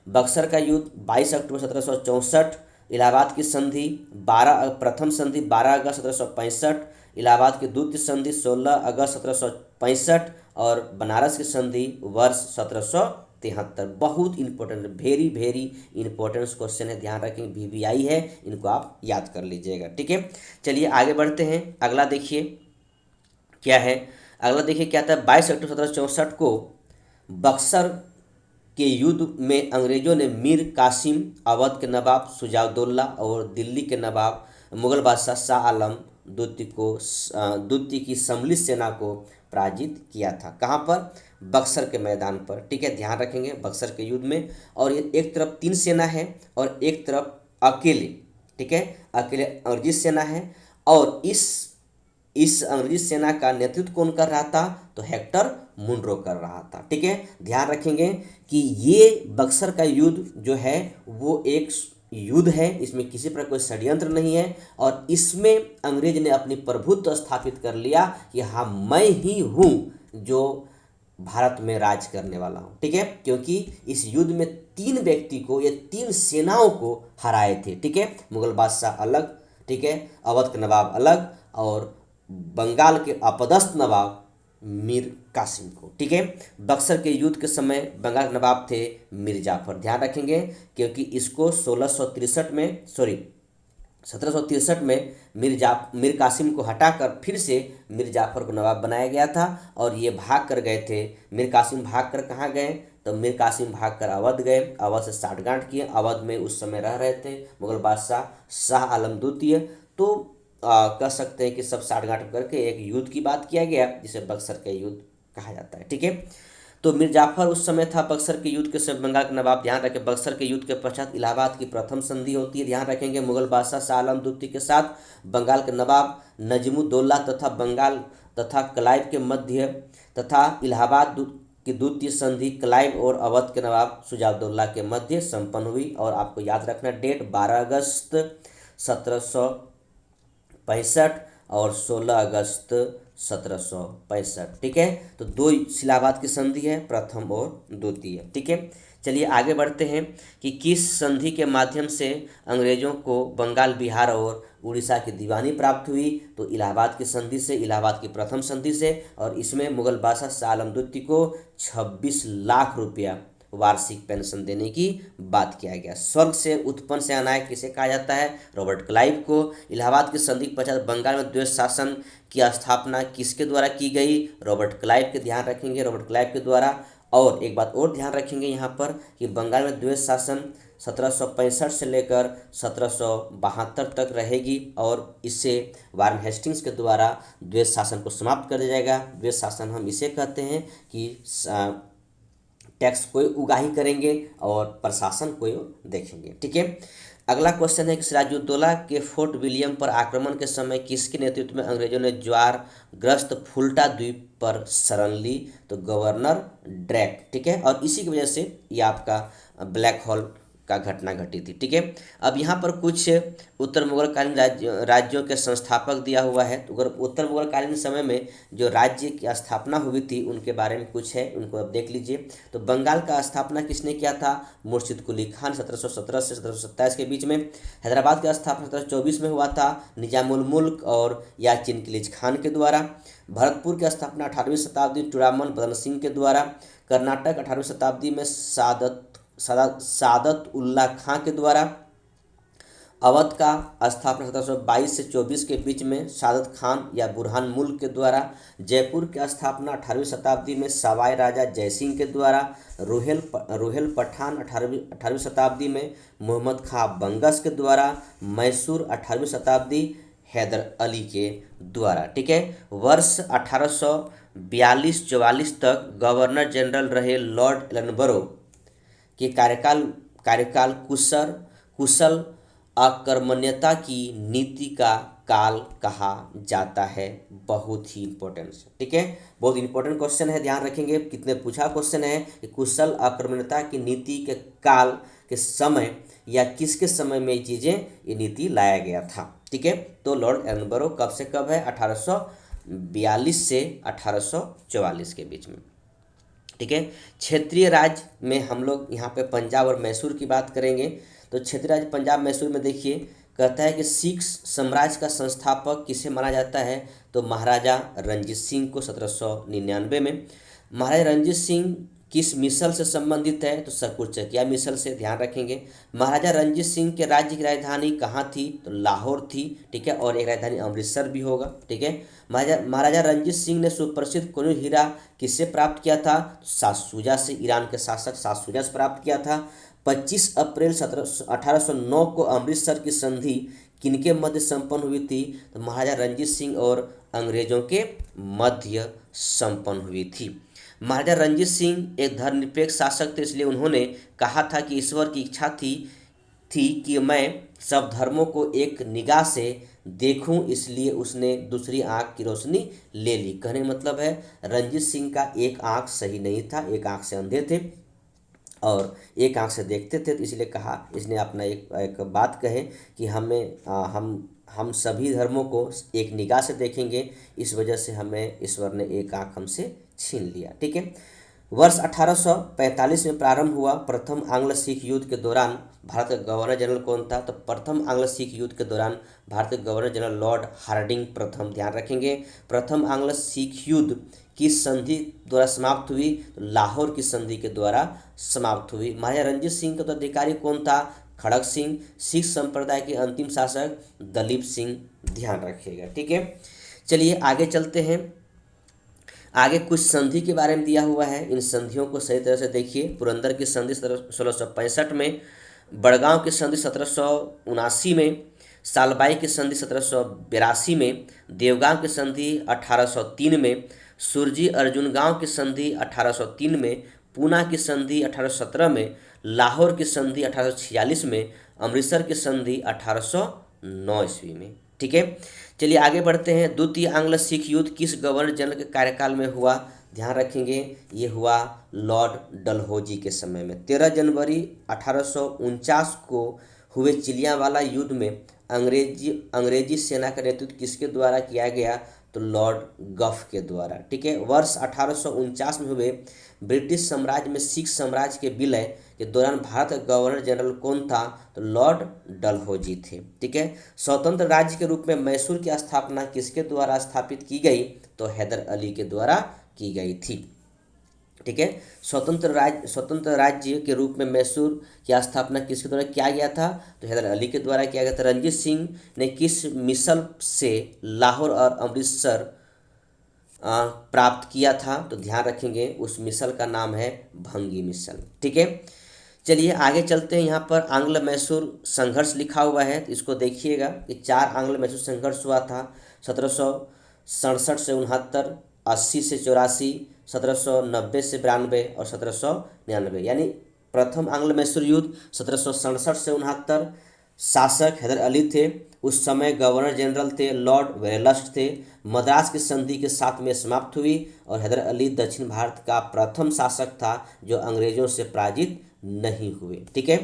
बक्सर का युद्ध 22 अक्टूबर 1764, इलाहाबाद की संधि प्रथम संधि 12 अगस्त 1765, इलाहाबाद की द्वितीय संधि 16 अगस्त 1765 और बनारस की संधि वर्ष 1773। बहुत important, very very important question है, ध्यान रखें, VVI है, इनको आप याद कर लीजिएगा। ठीक है, चलिए आगे बढ़ते हैं। अगला देखिए क्या है, अगला देखिए क्या था, 22 अक्टूबर 1764 को बक्सर के युद्ध में अंग्रेजों ने मीर कासिम, अवध के नवाब शुजाउद्दौला और दिल्ली के नवाब मुगल बादशाह शाह आलम द्वितीय की सम्मिलित सेना को पराजित किया था। कहाँ पर? बक्सर के मैदान पर। ठीक है, ध्यान रखेंगे बक्सर के युद्ध में। और ये एक तरफ 3 सेना है और एक तरफ अकेले, ठीक है, अकेले अंग्रेजी सेना है। और इस अंग्रेजी सेना का नेतृत्व कौन कर रहा था? तो हेक्टर मुनरो कर रहा था। ठीक है, ध्यान रखेंगे कि ये बक्सर का युद्ध जो है वो एक युद्ध है, इसमें किसी प्रकार कोई षड्यंत्र नहीं है और इसमें अंग्रेज ने अपनी प्रभुत्व स्थापित कर लिया कि हाँ मैं ही हूँ जो भारत में राज करने वाला हूँ। ठीक है, क्योंकि इस युद्ध में 3 व्यक्ति को या 3 सेनाओं को हराए थे। ठीक है, मुगल बादशाह अलग, ठीक है, अवध के नवाब अलग और बंगाल के अपदस्थ नवाब मीर कासिम को। ठीक है, बक्सर के युद्ध के समय बंगाल के नवाब थे मीर जाफर। ध्यान रखेंगे क्योंकि इसको 1763 में मीर कासिम को हटाकर फिर से मीर जाफर को नवाब बनाया गया था और ये भाग कर गए थे। मीर कासिम भाग कर कहाँ गए? तो मीर कासिम भाग कर अवध गए, अवध से साठगांठ किए। अवध में उस समय रह रहे थे मुगल बादशाह शाह आलम द्वितीय। तो कह सकते हैं कि सब साठगांठ करके एक युद्ध की बात किया गया जिसे बक्सर का युद्ध कहा जाता है। ठीक है, तो मीर जाफर उस समय था बक्सर के युद्ध के समय बंगाल के नवाब। ध्यान रखें बक्सर के युद्ध के पश्चात इलाहाबाद की प्रथम संधि होती है। ध्यान रखेंगे मुगल बादशाह शाह आलम द्वितीय के साथ बंगाल के नवाब नजमुद्दौला तथा बंगाल तथा क्लाइव के मध्य तथा इलाहाबाद की द्वितीय संधि क्लाइव और अवध के नवाब शुजाउद्दौला के मध्य संपन्न हुई। और आपको याद रखना डेट 12 अगस्त 1765 और 16 अगस्त 1765। ठीक है, तो 2 इलाहाबाद की संधि है, प्रथम और द्वितीय। ठीक है, चलिए आगे बढ़ते हैं कि किस संधि के माध्यम से अंग्रेजों को बंगाल, बिहार और उड़ीसा की दीवानी प्राप्त हुई? तो इलाहाबाद की संधि से, इलाहाबाद की प्रथम संधि से। और इसमें मुगल बादशाह शाह आलम द्वितीय को 26 लाख रुपया वार्षिक पेंशन देने की बात किया गया। स्वर्ग से उत्पन्न सेनानायक किसे कहा जाता है? रॉबर्ट क्लाइव को। इलाहाबाद की संधि के पश्चात बंगाल में द्वैत शासन की स्थापना किसके द्वारा की गई? रॉबर्ट क्लाइव के। ध्यान रखेंगे रॉबर्ट क्लाइव के द्वारा। और एक बात और ध्यान रखेंगे यहाँ पर कि बंगाल में द्वैत शासन 1765 से लेकर 1772 तक रहेगी और इससे वारेन हेस्टिंग्स के द्वारा द्वैत शासन को समाप्त कर दिया जाएगा। द्वैत शासन हम इसे कहते हैं कि टैक्स कोई उगाही करेंगे और प्रशासन कोई देखेंगे। ठीक है, अगला क्वेश्चन है कि सिराजुद्दौला के फोर्ट विलियम पर आक्रमण के समय किसके नेतृत्व में अंग्रेजों ने ज्वार ग्रस्त फुल्टा द्वीप पर शरण ली? तो गवर्नर ड्रैक। ठीक है, और इसी की वजह से ये आपका ब्लैक होल का घटना घटी थी। ठीक है, अब यहाँ पर कुछ उत्तर मुगलकालीन राज्यों के संस्थापक दिया हुआ है। तो अगर उत्तर मुगलकालीन समय में जो राज्य की स्थापना हुई थी उनके बारे में कुछ है, उनको अब देख लीजिए। तो बंगाल का स्थापना किसने किया था? मुर्शिद कुली खान 1717 से 1727 के बीच में। हैदराबाद का स्थापना 1724 में हुआ था निजामुल मुल्क और याचिन खिलीज खान के द्वारा। भरतपुर की स्थापना 18वीं शताब्दी टूरामन बदन सिंह के द्वारा। कर्नाटक 18वीं शताब्दी में सादत उल्ला खां के द्वारा। अवध का स्थापना 1722 से 24 के बीच में सादत खान या बुरहान मुल्क के द्वारा। जयपुर की स्थापना 18वीं शताब्दी में सवाई राजा जयसिंह के द्वारा। रोहेल पठान 18वीं शताब्दी में मोहम्मद खां बंगस के द्वारा। मैसूर 18वीं शताब्दी हैदर अली के द्वारा। ठीक है, वर्ष 1842-44 तक गवर्नर जनरल रहे लॉर्ड एलनबरो के कार्यकाल कुशल अकर्मण्यता की नीति का काल कहा जाता है। बहुत ही इंपॉर्टेंट है। ठीक है, बहुत इंपॉर्टेंट क्वेश्चन है, ध्यान रखेंगे। कितने पूछा क्वेश्चन है कि कुशल अकर्मण्यता की नीति के काल के समय या किसके समय में ये नीति लाया गया था। ठीक है, तो लॉर्ड एलनबरो कब से कब है? 1842 से 1844 के बीच में। ठीक है, क्षेत्रीय राज्य में हम लोग यहाँ पे पंजाब और मैसूर की बात करेंगे। तो क्षेत्रीय राज्य पंजाब मैसूर में देखिए कहता है कि सिख साम्राज्य का संस्थापक किसे माना जाता है? तो महाराजा रंजीत सिंह को 1799 में। महाराजा रंजीत सिंह किस मिसल से संबंधित है, तो सकरचकिया मिसल से, ध्यान रखेंगे। महाराजा रणजीत सिंह के राज्य की राजधानी कहाँ थी, तो लाहौर थी, ठीक है, और एक राजधानी अमृतसर भी होगा, ठीक है। महाराजा रणजीत सिंह ने सुप्रसिद्ध कोहिनूर हीरा किससे प्राप्त किया था, तो सासुजा से, ईरान के शासक सासुजा से प्राप्त किया था। 25 अप्रैल 1809 को अमृतसर की संधि किनके मध्य संपन्न हुई थी, तो महाराजा रणजीत सिंह और अंग्रेजों के मध्य संपन्न हुई थी। महाराजा रणजीत सिंह एक धर्मनिरपेक्ष शासक थे, इसलिए उन्होंने कहा था कि ईश्वर की इच्छा थी कि मैं सब धर्मों को एक निगाह से देखूं, इसलिए उसने दूसरी आंख की रोशनी ले ली। कहने का मतलब है रणजीत सिंह का एक आंख सही नहीं था, एक आंख से अंधे थे और एक आंख से देखते थे, तो इसलिए कहा, इसने अपना एक बात कहे कि हम सभी धर्मों को एक निगाह से देखेंगे, इस वजह से हमें ईश्वर ने एक आंख हमसे छीन लिया, ठीक है। वर्ष 1845 में प्रारंभ हुआ प्रथम आंग्ल सिख युद्ध के दौरान भारत का गवर्नर जनरल कौन था, तो प्रथम आंग्ल सिख युद्ध के दौरान भारत के गवर्नर जनरल लॉर्ड हार्डिंग प्रथम, ध्यान रखेंगे। प्रथम आंग्ल सिख युद्ध किस संधि द्वारा समाप्त हुई, तो लाहौर की संधि के द्वारा समाप्त हुई। महाराजा रणजीत सिंह का उत्तराधिकारी कौन था, खड़ग सिंह। सिख संप्रदाय के अंतिम शासक दलीप सिंह, ध्यान रखिएगा, ठीक है। चलिए आगे चलते हैं। आगे कुछ संधि के बारे में दिया हुआ है, इन संधियों को सही तरह से देखिए। पुरंदर की संधि 1665 में, बड़गांव की संधि 1779 में, सालबाई की संधि 1782 में, देवगांव की संधि 1803 में, सुरजी अर्जुन गांव की संधि 1803 में, पूना की संधि 1817 में, लाहौर की संधि 1846 में, अमृतसर की संधि 1809 ईस्वी में, ठीक है। चलिए आगे बढ़ते हैं। द्वितीय आंग्ल सिख युद्ध किस गवर्नर जनरल के कार्यकाल में हुआ, ध्यान रखेंगे, ये हुआ लॉर्ड डलहौजी के समय में। 13 जनवरी 1849 को हुए चिलियावाला युद्ध में अंग्रेजी सेना का नेतृत्व किसके द्वारा किया गया, तो लॉर्ड गफ के द्वारा, ठीक है। वर्ष 1849 में हुए ब्रिटिश साम्राज्य में सिख साम्राज्य के विलय के दौरान भारत का गवर्नर जनरल कौन था, तो लॉर्ड डलहौजी थे, ठीक है। स्वतंत्र राज्य के रूप में मैसूर की स्थापना किसके द्वारा स्थापित की गई, तो हैदर अली के द्वारा की गई थी, ठीक है। स्वतंत्र राज्य के रूप में मैसूर की स्थापना किसके द्वारा किया गया था, तो हैदर अली के द्वारा किया गया था। रणजीत सिंह ने किस मिसल से लाहौर और अमृतसर प्राप्त किया था, तो ध्यान रखेंगे उस मिसल का नाम है भंगी मिसल, ठीक है। चलिए आगे चलते हैं। यहाँ पर आंग्ल मैसूर संघर्ष लिखा हुआ है, तो इसको देखिएगा कि 4 आंग्ल मैसूर संघर्ष हुआ था। 1767 से 69, 80 से 84, 1790 से 92 और 1799, यानी प्रथम आंग्ल मैसूर युद्ध 1767 से 69। शासक हैदर अली थे, उस समय गवर्नर जनरल थे लॉर्ड वेरेलस्ट थे। मद्रास की संधि के साथ में समाप्त हुई और हैदर अली दक्षिण भारत का प्रथम शासक था जो अंग्रेजों से पराजित नहीं हुए, ठीक है।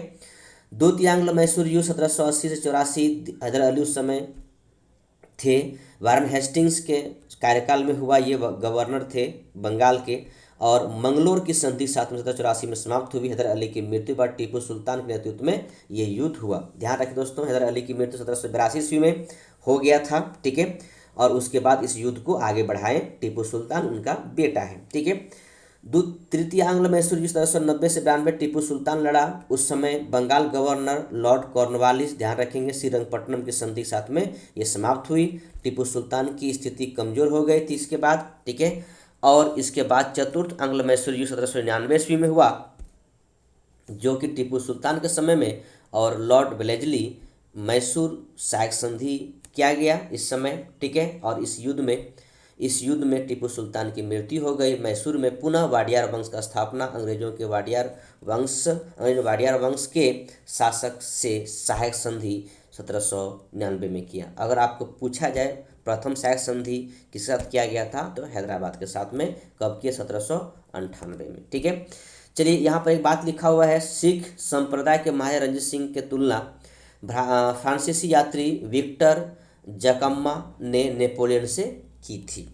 द्वितीय आंग्ल मैसूर युद्ध 1780 से 84, हैदर अली उस समय थे। वारन हेस्टिंग्स के कार्यकाल में हुआ, ये गवर्नर थे बंगाल के। और मंगलोर की संधि 1784 में समाप्त हुई। हैदर अली की मृत्यु पर टीपू सुल्तान के नेतृत्व में ये युद्ध हुआ। ध्यान रखें दोस्तों, हैदर अली की मृत्यु 1782 ईस्वी में हो गया था, ठीक है। और उसके बाद इस युद्ध को आगे बढ़ाए टीपू सुल्तान, उनका बेटा है, ठीक है। तृतीय आंग्ल मैसूर युद्ध 1790 से 92 टीपू सुल्तान लड़ा। उस समय बंगाल गवर्नर लॉर्ड कॉर्नवालिस, ध्यान रखेंगे, श्रीरंगपट्टनम की संधि के साथ में ये समाप्त हुई। टीपू सुल्तान की स्थिति कमजोर हो गई थी इसके बाद, ठीक है। और इसके बाद चतुर्थ आंग्ल मैसूर युद्ध 1799 ईस्वी में हुआ, जो कि टीपू सुल्तान के समय में और लॉर्ड वेलेस्ली मैसूर शायक संधि किया गया इस समय, ठीक है। और इस युद्ध में टीपू सुल्तान की मृत्यु हो गई। मैसूर में पुनः वाडियार वंश का स्थापना अंग्रेजों के वाडियार वंश के शासक से सहायक संधि 1799 में किया। अगर आपको पूछा जाए प्रथम सहायक संधि किसके साथ किया गया था, तो हैदराबाद के साथ में कब किया, 1798 में, ठीक है। चलिए यहाँ पर एक बात लिखा हुआ है, सिख संप्रदाय के महाराजा रणजीत सिंह के तुलना फ्रांसीसी यात्री विक्टर जकम्मा ने नेपोलियन से की थी,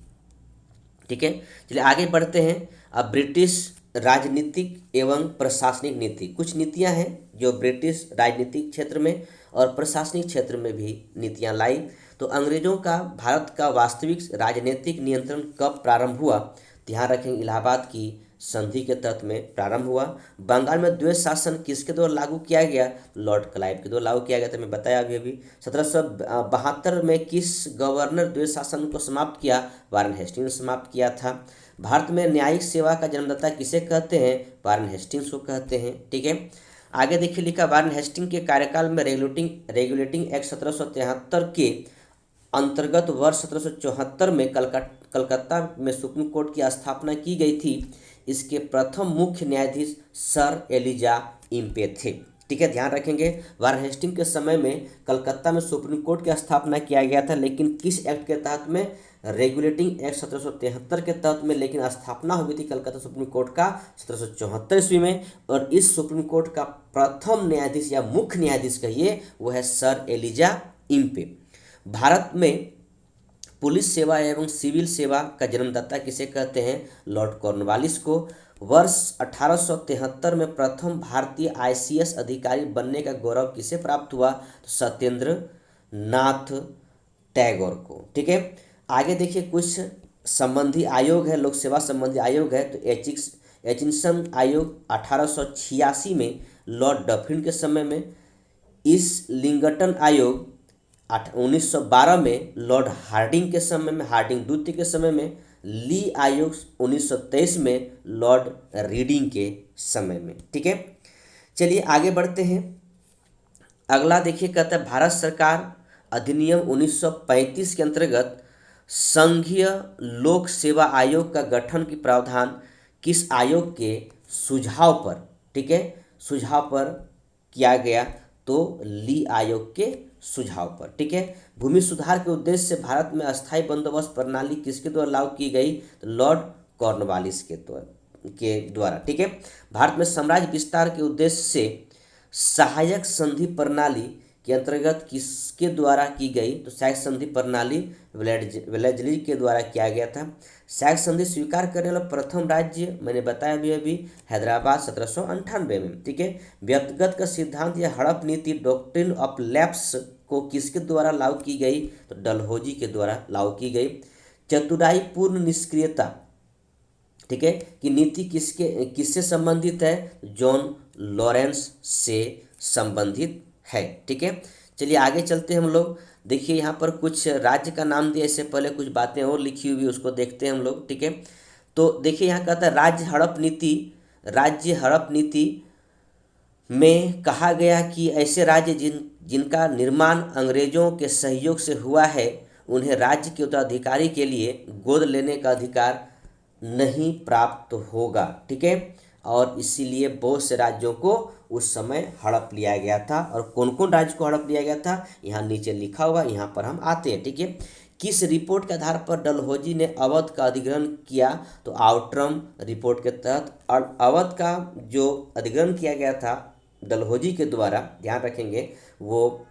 ठीक है। चलिए आगे बढ़ते हैं। अब ब्रिटिश राजनीतिक एवं प्रशासनिक नीति, कुछ नीतियां हैं जो ब्रिटिश राजनीतिक क्षेत्र में और प्रशासनिक क्षेत्र में भी नीतियां लाई। तो अंग्रेजों का भारत का वास्तविक राजनीतिक नियंत्रण कब प्रारंभ हुआ, ध्यान रखेंगे, इलाहाबाद की संधि के तहत में प्रारंभ हुआ। बंगाल में द्वैत शासन किसके द्वारा लागू किया गया? लॉर्ड क्लाइव के द्वारा लागू किया गया था, मैं बताया अभी 1772 में किस गवर्नर द्वैत शासन को समाप्त किया? वारेन हेस्टिंग्स ने समाप्त किया था। भारत में न्यायिक सेवा का जन्मदाता किसे कहते हैं? वारेन हेस्टिंग्स को कहते हैं। ठीक है, आगे देखिए लिखा, वारेन हेस्टिंग्स के कार्यकाल में रेगुलेटिंग एक्ट 1773 के अंतर्गत वर्ष 1774 में कलकत्ता में सुप्रीम कोर्ट की स्थापना की गई थी। इसके प्रथम मुख्य न्यायाधीश सर एलिजा इम्पे थे। ठीक है, ध्यान रखेंगे, वारेन हेस्टिंग्स के समय में कलकत्ता में सुप्रीम कोर्ट की स्थापना किया गया था, लेकिन किस एक्ट के तहत में? रेगुलेटिंग एक्ट 1773 के तहत में, लेकिन स्थापना हुई थी कलकत्ता सुप्रीम कोर्ट का 1774 ईस्वी में। और इस सुप्रीम कोर्ट का प्रथम न्यायाधीश या मुख्य न्यायाधीश कहिए, वो है सर एलिजा इम्पे। भारत में पुलिस सेवा एवं सिविल सेवा का जन्मदाता किसे कहते हैं? लॉर्ड कॉर्नवालिस को। वर्ष 1873 में प्रथम भारतीय ICS अधिकारी बनने का गौरव किसे प्राप्त हुआ? तो सत्येंद्र नाथ टैगोर को। ठीक है, आगे देखिए कुछ संबंधी आयोग है, लोक सेवा संबंधी आयोग है। तो एचिंसन आयोग 1886 में लॉर्ड डफरिन के समय में, इस लिंगटन आयोग 1912 में लॉर्ड हार्डिंग के समय में, हार्डिंग द्वितीय के समय में, ली आयोग 1923 में लॉर्ड रीडिंग के समय में। ठीक है, चलिए आगे बढ़ते हैं। अगला देखिए, कहता है भारत सरकार अधिनियम 1935 के अंतर्गत संघीय लोक सेवा आयोग का गठन की प्रावधान किस आयोग के सुझाव पर? ठीक है, सुझाव पर किया गया? तो ली आयोग के सुझाव पर। ठीक है, भूमि सुधार के उद्देश्य से भारत में अस्थायी बंदोबस्त प्रणाली किसके द्वारा लागू की गई? तो लॉर्ड कॉर्नवालिस के द्वारा। ठीक है, भारत में साम्राज्य विस्तार के उद्देश्य से सहायक संधि प्रणाली के अंतर्गत किसके द्वारा की गई? तो सहायक संधि प्रणाली वेलेस्ली के द्वारा किया गया था। सहायक संधि स्वीकार करने वाला प्रथम राज्य मैंने बताया अभी हैदराबाद 1798 में। ठीक है, व्यक्तिगत का सिद्धांत या हड़प नीति डॉक्ट्रिन ऑफ लैप्स को किसके द्वारा लागू की गई? तो डलहौजी के द्वारा लागू की गई। चतुराई पूर्ण निष्क्रियता, ठीक है, कि नीति किससे संबंधित है? जॉन लॉरेंस से संबंधित है। ठीक है, चलिए आगे चलते हैं हम लोग। देखिए यहाँ पर कुछ राज्य का नाम दिया, इससे पहले कुछ बातें और लिखी हुई, उसको देखते हैं हम लोग। ठीक है, तो देखिए यहाँ कहता है राज्य हड़प नीति में कहा गया कि ऐसे राज्य जिनका निर्माण अंग्रेजों के सहयोग से हुआ है, उन्हें राज्य के उत्तराधिकारी के लिए गोद लेने का अधिकार नहीं प्राप्त होगा। ठीक है, और इसीलिए बहुत से राज्यों को उस समय हड़प लिया गया था। और कौन कौन राज्य को हड़प लिया गया था, यहाँ नीचे लिखा हुआ, यहाँ पर हम आते हैं। ठीक है, किस रिपोर्ट के आधार पर डलहौजी ने अवध का अधिग्रहण किया? तो आउटरम रिपोर्ट के तहत। और अवध का जो अधिग्रहण किया गया था डलहौजी के द्वारा, ध्यान रखेंगे, वो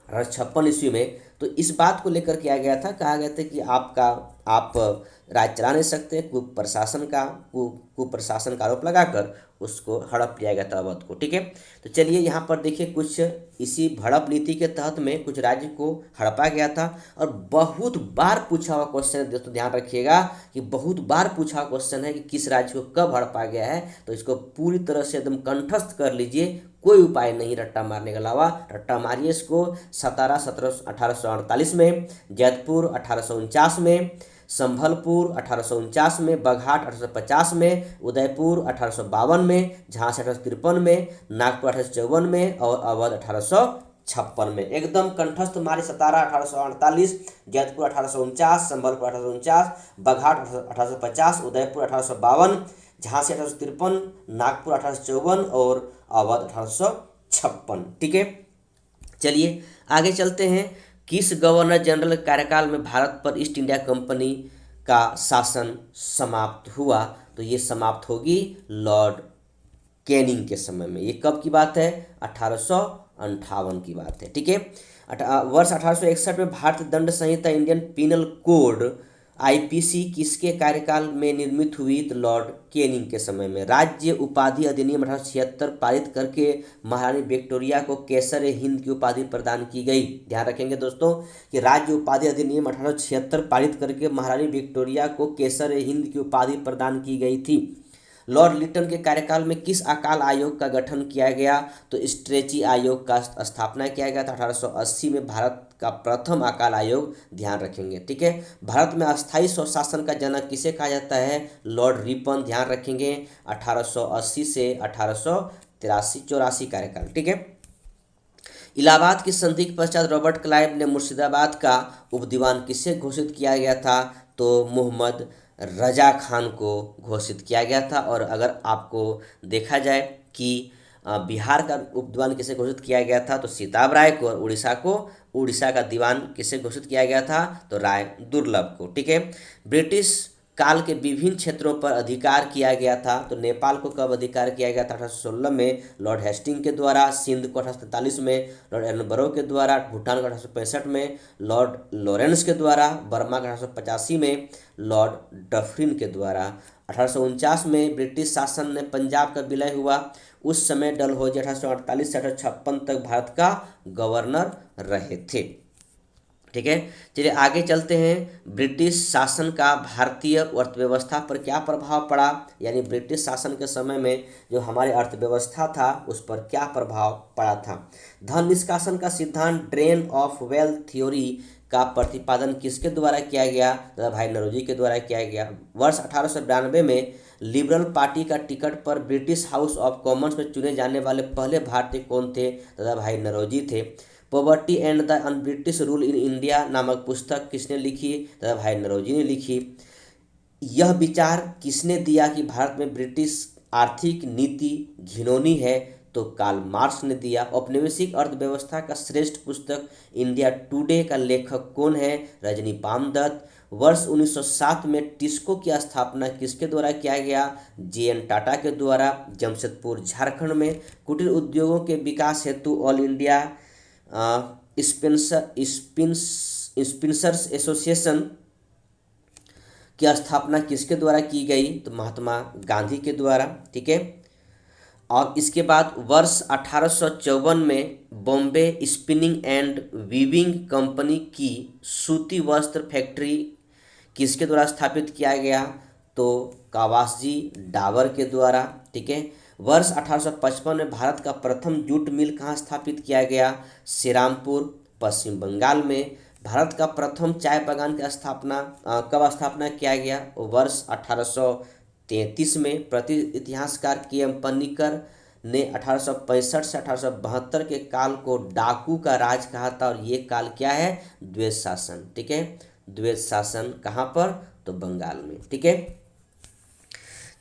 1856 ईस्वी में। तो इस बात को लेकर किया गया था, कहा गया था कि आप राज चला नहीं सकते, कुप्रशासन का आरोप लगाकर उसको हड़प लिया गया था अवध को। ठीक है, तो चलिए यहाँ पर देखिए कुछ इसी हड़प नीति के तहत में कुछ राज्य को हड़पा गया था। और बहुत बार पूछा हुआ क्वेश्चन है दोस्तों, ध्यान रखिएगा कि बहुत बार पूछा हुआ क्वेश्चन है कि किस राज्य को कब हड़पा गया है। तो इसको पूरी तरह से एकदम कंठस्थ कर लीजिए, कोई उपाय नहीं रट्टा मारने के अलावा। रट्टा मारिए इसको। सतारा 1848 में, जैतपुर 1849 में, संभलपुर 1849 में, बघाट 1850 में, उदयपुर 1852 में, झांसी 1853 में, नागपुर 1854 में और अवध 1856 में। एकदम कंठस्थ मारी। सतारा 1848, जैतपुर 1849, संभलपुर 1849, बघाट 1850, उदयपुर 1852, झांसी 1853, नागपुर 1854 और अवध 1856। ठीक है, चलिए आगे चलते हैं। किस गवर्नर जनरल के कार्यकाल में भारत पर ईस्ट इंडिया कंपनी का शासन समाप्त हुआ? तो ये समाप्त होगी लॉर्ड कैनिंग के समय में। ये कब की बात है? 1858 की बात है। ठीक है, वर्ष 1861 में भारतीय दंड संहिता इंडियन पिनल कोड IPC किसके कार्यकाल में निर्मित हुई? तो लॉर्ड कैनिंग के समय में। राज्य उपाधि अधिनियम 1876 पारित करके महारानी विक्टोरिया को केसर हिंद की उपाधि प्रदान की गई। ध्यान रखेंगे दोस्तों कि राज्य उपाधि अधिनियम 1876 पारित करके महारानी विक्टोरिया को केसर हिंद की उपाधि प्रदान की गई थी। लॉर्ड लिटन के कार्यकाल में किस अकाल आयोग का गठन किया गया? तो स्ट्रेची आयोग का स्थापना किया गया था 1880 में। भारत का प्रथम अकाल आयोग, ध्यान रखेंगे, ठीक है। भारत में अस्थायी स्वशासन का जनक किसे कहा जाता है? लॉर्ड रिपन, ध्यान रखेंगे। 1880 से 1883-84 कार्यकाल, ठीक है। इलाहाबाद की संधि के पश्चात रॉबर्ट क्लाइव ने मुर्शिदाबाद का उपदीवान किसे घोषित किया गया था? तो मोहम्मद रजा खान को घोषित किया गया था। और अगर आपको देखा जाए कि बिहार का उपदीवान किसे घोषित किया गया था? तो सीताब राय को। और उड़ीसा का दीवान किसे घोषित किया गया था? तो राय दुर्लभ को, ठीक है। ब्रिटिश काल के विभिन्न क्षेत्रों पर अधिकार किया गया था। तो नेपाल को कब अधिकार किया गया था? 1816 में लॉर्ड हेस्टिंग के द्वारा। सिंध को 1843 में लॉर्ड एडनबरो के द्वारा। भूटान को 1865 में लॉर्ड लॉरेंस के द्वारा। बर्मा का 1885 में लॉर्ड डफरिन के द्वारा। 1849 में ब्रिटिश शासन ने पंजाब का विलय हुआ। उस समय डलहौजी 1848 से 1856 तक भारत का गवर्नर रहे थे, ठीक है। चलिए आगे चलते हैं। ब्रिटिश शासन का भारतीय अर्थव्यवस्था पर क्या प्रभाव पड़ा, यानी ब्रिटिश शासन के समय में जो हमारी अर्थव्यवस्था था उस पर क्या प्रभाव पड़ा था। धन निष्कासन का सिद्धांत, ड्रेन ऑफ वेल्थ थ्योरी का प्रतिपादन किसके द्वारा किया गया? दादा भाई नौरोजी के द्वारा किया गया। वर्ष 1892 में लिबरल पार्टी का टिकट पर ब्रिटिश हाउस ऑफ कॉमन्स में चुने जाने वाले पहले भारतीय कौन थे? दादा भाई नौरोजी थे। Poverty and the British rule in India नामक पुस्तक किसने लिखी? दादा भाई नौरोजी ने लिखी। यह विचार किसने दिया कि भारत में ब्रिटिश आर्थिक नीति घिनौनी है? तो कार्ल मार्क्स ने दिया। औपनिवेशिक अर्थव्यवस्था का श्रेष्ठ पुस्तक इंडिया टुडे का लेखक कौन है? रजनी पामदत्त। वर्ष 1907 में टिस्को की स्थापना किसके द्वारा किया गया? JN टाटा के द्वारा। जमशेदपुर झारखंड में कुटीर उद्योगों के विकास हेतु ऑल इंडिया स्पिंसर्स एसोसिएशन की स्थापना किसके द्वारा की गई? तो महात्मा गांधी के द्वारा, ठीक है। और इसके बाद वर्ष 1854 में Bombay spinning and weaving company की सूती वस्त्र फैक्ट्री किसके द्वारा स्थापित किया गया? तो कावासजी डाबर के द्वारा, ठीक है। वर्ष 1855 में भारत का प्रथम जूट मिल कहाँ स्थापित किया गया? श्रीरामपुर, पश्चिम बंगाल में। भारत का प्रथम चाय बागान की स्थापना कब स्थापना किया गया? वर्ष 1833 में। प्रति इतिहासकार KM पन्नीकर ने 1865 से 1872 के काल को डाकू का राज कहा था। और ये काल क्या है? द्वैत शासन, ठीक है। द्वैत शासन कहाँ पर? तो बंगाल में, ठीक है।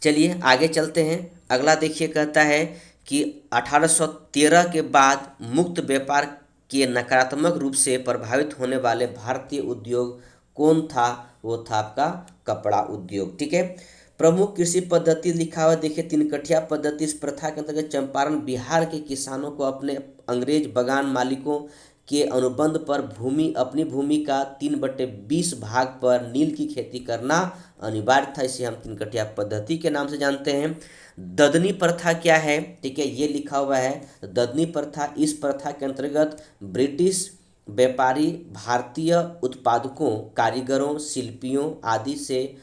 चलिए आगे चलते हैं। अगला देखिए, कहता है कि 1813 के बाद मुक्त व्यापार के नकारात्मक रूप से प्रभावित होने वाले भारतीय उद्योग कौन था? वो था आपका कपड़ा उद्योग, ठीक है। प्रमुख कृषि पद्धति लिखा हुआ देखिए, 3 कठिया पद्धति। इस प्रथा के अंतर्गत चंपारण बिहार के किसानों को अपने अंग्रेज बगान मालिकों के अनुबंध पर अपनी भूमि का 3/20 भाग पर नील की खेती करना अनिवार्य था। इसे हम 3 कठिया पद्धति के नाम से जानते हैं। ददनी प्रथा क्या है? ठीक है, ये लिखा हुआ है ददनी प्रथा। इस प्रथा के अंतर्गत ब्रिटिश व्यापारी भारतीय उत्पादकों, कारीगरों, शिल्पियों आदि से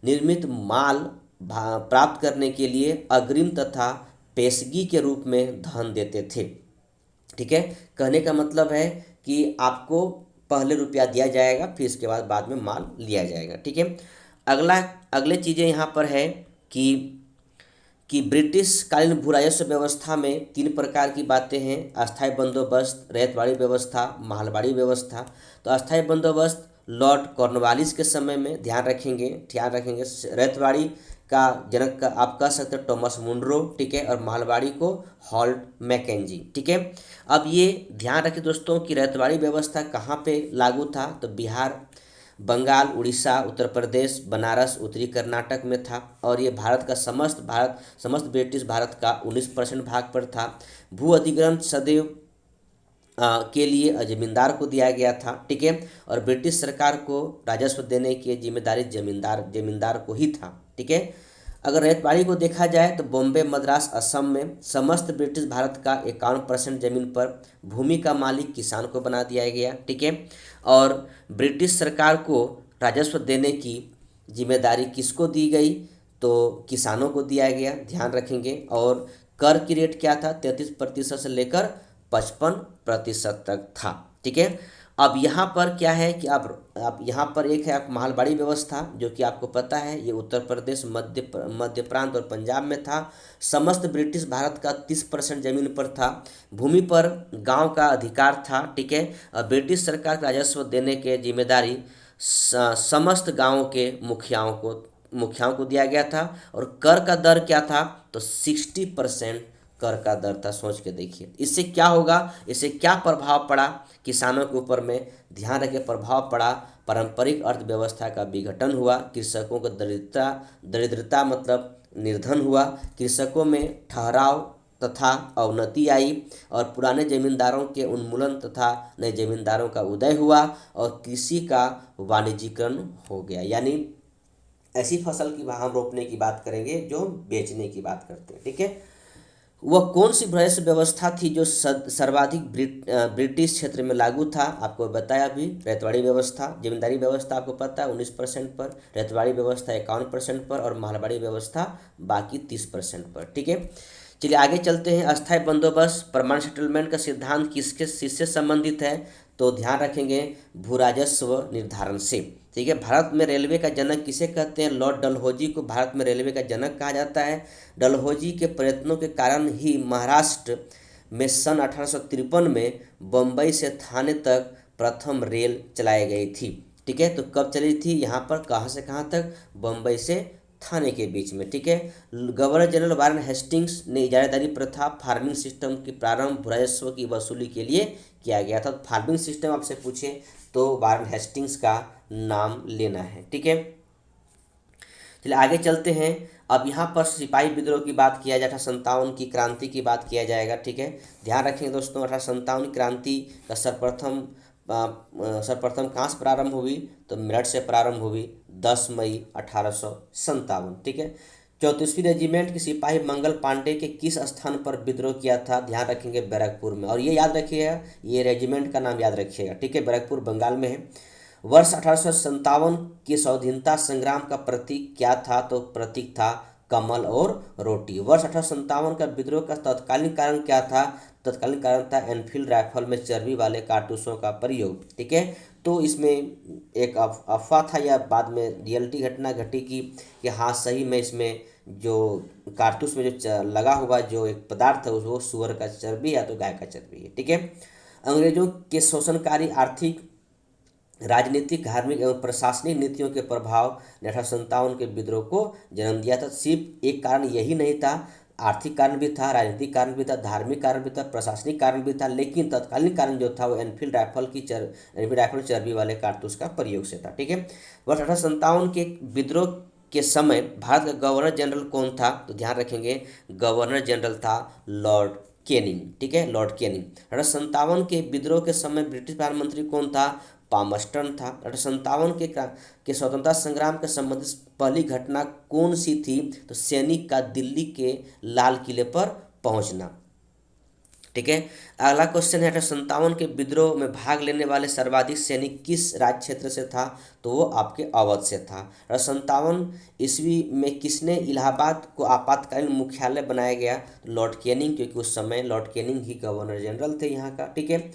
निर्मित माल प्राप्त करने के लिए अग्रिम तथा पेशगी के रूप में धन देते थे, ठीक है। कहने का मतलब है कि आपको पहले रुपया दिया जाएगा, फिर इसके बाद में माल लिया जाएगा, ठीक है। अगले चीज़ें यहाँ पर है कि ब्रिटिश कालीन भू राजस्व व्यवस्था में 3 प्रकार की बातें हैं। अस्थायी बंदोबस्त, रैयतवाड़ी व्यवस्था, महलवाड़ी व्यवस्था। तो अस्थायी बंदोबस्त लॉर्ड कॉर्नवालिस के समय में, ध्यान रखेंगे। रैयतवाड़ी का जनक का आप कह सकते हैं टॉमस मुनरो, ठीक है। और महलवाड़ी को हॉल्ट मैकेंजी, ठीक है। अब ये ध्यान रखें दोस्तों कि रैयतवाड़ी व्यवस्था कहाँ पे लागू था? तो बिहार, बंगाल, उड़ीसा, उत्तर प्रदेश, बनारस, उत्तरी कर्नाटक में था। और ये भारत का समस्त ब्रिटिश भारत का 19% भाग पर था। भू अधिग्रहण सदैव के लिए जमींदार को दिया गया था, ठीक है। और ब्रिटिश सरकार को राजस्व देने की जिम्मेदारी जमींदार को ही था, ठीक है। अगर रैयतवाड़ी को देखा जाए तो बॉम्बे, मद्रास, असम में समस्त ब्रिटिश भारत का 51% जमीन पर भूमि का मालिक किसान को बना दिया गया, ठीक है। और ब्रिटिश सरकार को राजस्व देने की जिम्मेदारी किसको दी गई? तो किसानों को दिया गया, ध्यान रखेंगे। और कर की रेट क्या था, 33% से लेकर 55% तक था, ठीक है। अब यहाँ पर क्या है कि अब यहाँ पर एक है आप महलबाड़ी व्यवस्था, जो कि आपको पता है ये उत्तर प्रदेश, मध्य प्रांत और पंजाब में था। समस्त ब्रिटिश भारत का 30% जमीन पर था। भूमि पर गांव का अधिकार था, ठीक है। और ब्रिटिश सरकार का राजस्व देने के जिम्मेदारी समस्त गांवों के मुखियाओं को दिया गया था। और कर का दर क्या था, तो 60% कर का दर था। सोच के देखिए इससे क्या होगा, इससे क्या प्रभाव पड़ा किसानों के ऊपर में, ध्यान रखिए प्रभाव पड़ा। पारंपरिक अर्थव्यवस्था का विघटन हुआ, कृषकों को दरिद्रता मतलब निर्धन हुआ, कृषकों में ठहराव तथा अवनति आई, और पुराने जमींदारों के उन्मूलन तथा नए जमींदारों का उदय हुआ, और कृषि का वाणिज्यीकरण हो गया। यानी ऐसी फसल की हम रोपने की बात करेंगे जो बेचने की बात करते हैं, ठीक है। वह कौन सी वृहस्पति व्यवस्था थी जो सर्वाधिक ब्रिटिश क्षेत्र में लागू था, आपको बताया भी। रैयतवाड़ी व्यवस्था, जमींदारी व्यवस्था आपको पता है 19% पर, रैयतवाड़ी व्यवस्था 51% पर, और महलबाड़ी व्यवस्था बाकी 30% पर, ठीक है। चलिए आगे चलते हैं। अस्थायी बंदोबस्त, परमानेंट सेटलमेंट का सिद्धांत किससे संबंधित है, तो ध्यान रखेंगे भू राजस्व निर्धारण से, ठीक है। भारत में रेलवे का जनक किसे कहते हैं, लॉर्ड डलहौजी को भारत में रेलवे का जनक कहा जाता है। डलहौजी के प्रयत्नों के कारण ही महाराष्ट्र में सन 1853 में बम्बई से थाने तक प्रथम रेल चलाई गई थी, ठीक है। तो कब चली थी, यहाँ पर कहाँ से कहाँ तक, बम्बई से थाने के बीच में, ठीक है। गवर्नर जनरल वारेन हेस्टिंग्स ने इजारादारी प्रथा, फार्मिंग सिस्टम की प्रारंभ राजस्व की वसूली के लिए किया गया था। फार्मिंग सिस्टम आपसे पूछे तो वारेन हेस्टिंग्स का नाम लेना है, ठीक है। चलिए आगे चलते हैं। अब यहाँ पर सिपाही विद्रोह की बात किया जाए, 1857 की क्रांति की बात किया जाएगा, ठीक है। ध्यान रखेंगे दोस्तों, 1857 क्रांति का सर्वप्रथम कहाँ से प्रारंभ हुई, तो मेरठ से प्रारंभ हुई 10 मई 1857, ठीक है। 34वीं रेजिमेंट के सिपाही मंगल पांडे के किस स्थान पर विद्रोह किया था, ध्यान रखेंगे बैरकपुर में। और ये याद रखिएगा, ये रेजिमेंट का नाम याद रखिएगा, ठीक है। बैरकपुर बंगाल में है। वर्ष 1857 के स्वाधीनता संग्राम का प्रतीक क्या था, तो प्रतीक था कमल और रोटी। वर्ष 1857 का विद्रोह का तत्कालीन कारण क्या था, तत्कालीन कारण था एनफील्ड राइफल में चर्बी वाले कारतूसों का प्रयोग, ठीक है। तो इसमें एक अफवाह था या बाद में रियलिटी घटना घटी कि हाँ सही में इसमें जो कारतूस में जो लगा हुआ जो एक पदार्थ है वो सुअर का चर्बी या तो गाय का चर्बी है, ठीक है। अंग्रेजों के शोषणकारी आर्थिक, राजनीतिक, धार्मिक एवं प्रशासनिक नीतियों के प्रभाव ने 1857 के विद्रोह को जन्म दिया था। सिर्फ एक कारण यही नहीं था, आर्थिक कारण भी था, राजनीतिक कारण भी था, धार्मिक कारण भी था, प्रशासनिक कारण भी था, लेकिन तत्कालीन कारण जो था वो एनफील्ड राइफल चर्बी वाले कारतूस का प्रयोग से था, ठीक है। वर्ष 1857 के विद्रोह के समय भारत का गवर्नर जनरल कौन था, तो ध्यान रखेंगे गवर्नर जनरल था लॉर्ड कैनिंग, ठीक है, लॉर्ड कैनिंग। 1857 के विद्रोह के समय ब्रिटिश प्रधानमंत्री कौन था, पामस्टन था। 1857 के स्वतंत्रता संग्राम के संबंधित पहली घटना कौन सी थी, तो सैनिक का दिल्ली के लाल किले पर पहुंचना, ठीक है। अगला क्वेश्चन है 1857 के विद्रोह में भाग लेने वाले सर्वाधिक सैनिक किस राज्य क्षेत्र से था, तो वो आपके अवध से था। 1857 ईस्वी में किसने इलाहाबाद को आपातकालीन मुख्यालय बनाया गया, लॉर्ड कैनिंग, क्योंकि उस समय लॉर्ड कैनिंग ही गवर्नर जनरल थे यहाँ का, ठीक है।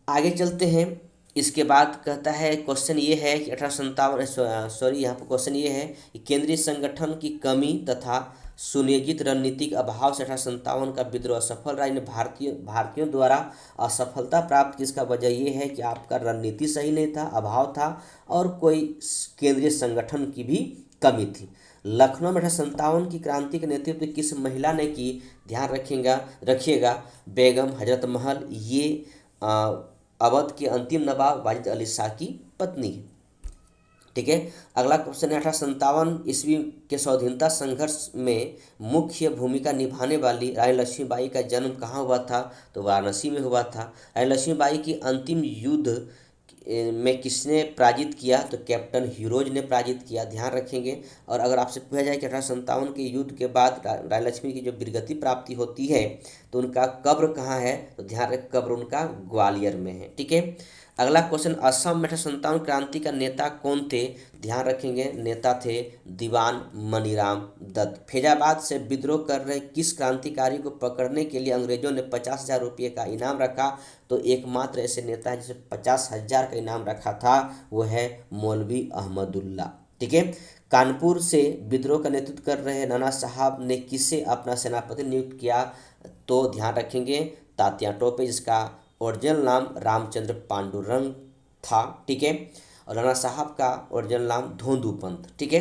आगे चलते हैं। इसके बाद कहता है क्वेश्चन ये है कि 1857 यहाँ पर क्वेश्चन ये है कि केंद्रीय संगठन की कमी तथा सुनियोजित रणनीतिक अभाव से 1857 का विद्रोह असफल रहा। इन भारतीयों द्वारा असफलता प्राप्त की इसका वजह ये है कि आपका रणनीति सही नहीं था, अभाव था, और कोई केंद्रीय संगठन की भी कमी थी। लखनऊ में 1857 की क्रांति का नेतृत्व किस महिला ने की, ध्यान रखिएगा बेगम हजरत महल, ये अवध के अंतिम नवाब वाजिद अली शाह की पत्नी है, ठीक है। अगला क्वेश्चन है 1857 ईस्वी के स्वाधीनता संघर्ष में मुख्य भूमिका निभाने वाली रानी लक्ष्मीबाई का जन्म कहाँ हुआ था, तो वाराणसी में हुआ था। रानी लक्ष्मीबाई की अंतिम युद्ध में किसने पराजित किया, तो कैप्टन हीरोज ने पराजित किया, ध्यान रखेंगे। और अगर आपसे पूछा जाए कि 1857 के युद्ध के बाद रानी लक्ष्मी की जो वीरगति प्राप्ति होती है तो उनका कब्र कहाँ है, तो ध्यान रखें कब्र उनका ग्वालियर में है। ठीक है। अगला क्वेश्चन, असम में 1857 क्रांति का नेता कौन थे, ध्यान रखेंगे नेता थे दीवान मनीराम दत्त। फैजाबाद से विद्रोह कर रहे किस क्रांतिकारी को पकड़ने के लिए अंग्रेजों ने 50,000 रुपये का इनाम रखा, तो एकमात्र ऐसे नेता है जिसे 50,000 का इनाम रखा था, वो है मौलवी अहमदुल्ला। ठीक है। कानपुर से विद्रोह का नेतृत्व कर रहे नाना साहब ने किसे अपना सेनापति नियुक्त किया, तो ध्यान रखेंगे तात्या टोपे, जिसका ओरिजिनल नाम रामचंद्र पांडुरंग था। ठीक है। और नाना साहब का ओरिजिनल नाम धोंदू पंत। ठीक है।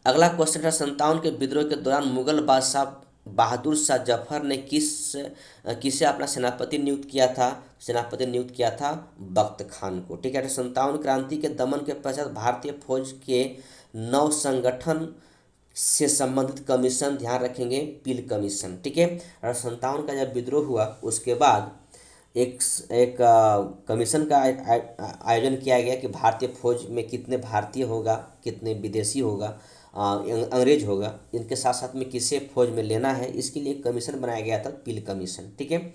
अगला क्वेश्चन है, 57 के विद्रोह के दौरान मुगल बादशाह बहादुर शाह जफर ने किसे अपना सेनापति नियुक्त किया था, सेनापति नियुक्त किया था बख्त खान को। ठीक है। 57 क्रांति के दमन के पश्चात भारतीय फौज के नव संगठन से संबंधित कमीशन, ध्यान रखेंगे पील कमीशन। ठीक है। और 57 का जब विद्रोह हुआ उसके बाद एक कमीशन का आयोजन किया गया कि भारतीय फौज में कितने भारतीय होगा, कितने विदेशी होगा, अंग्रेज होगा, इनके साथ साथ में किसे फौज में लेना है, इसके लिए एक कमीशन बनाया गया था, पील कमीशन। ठीक है।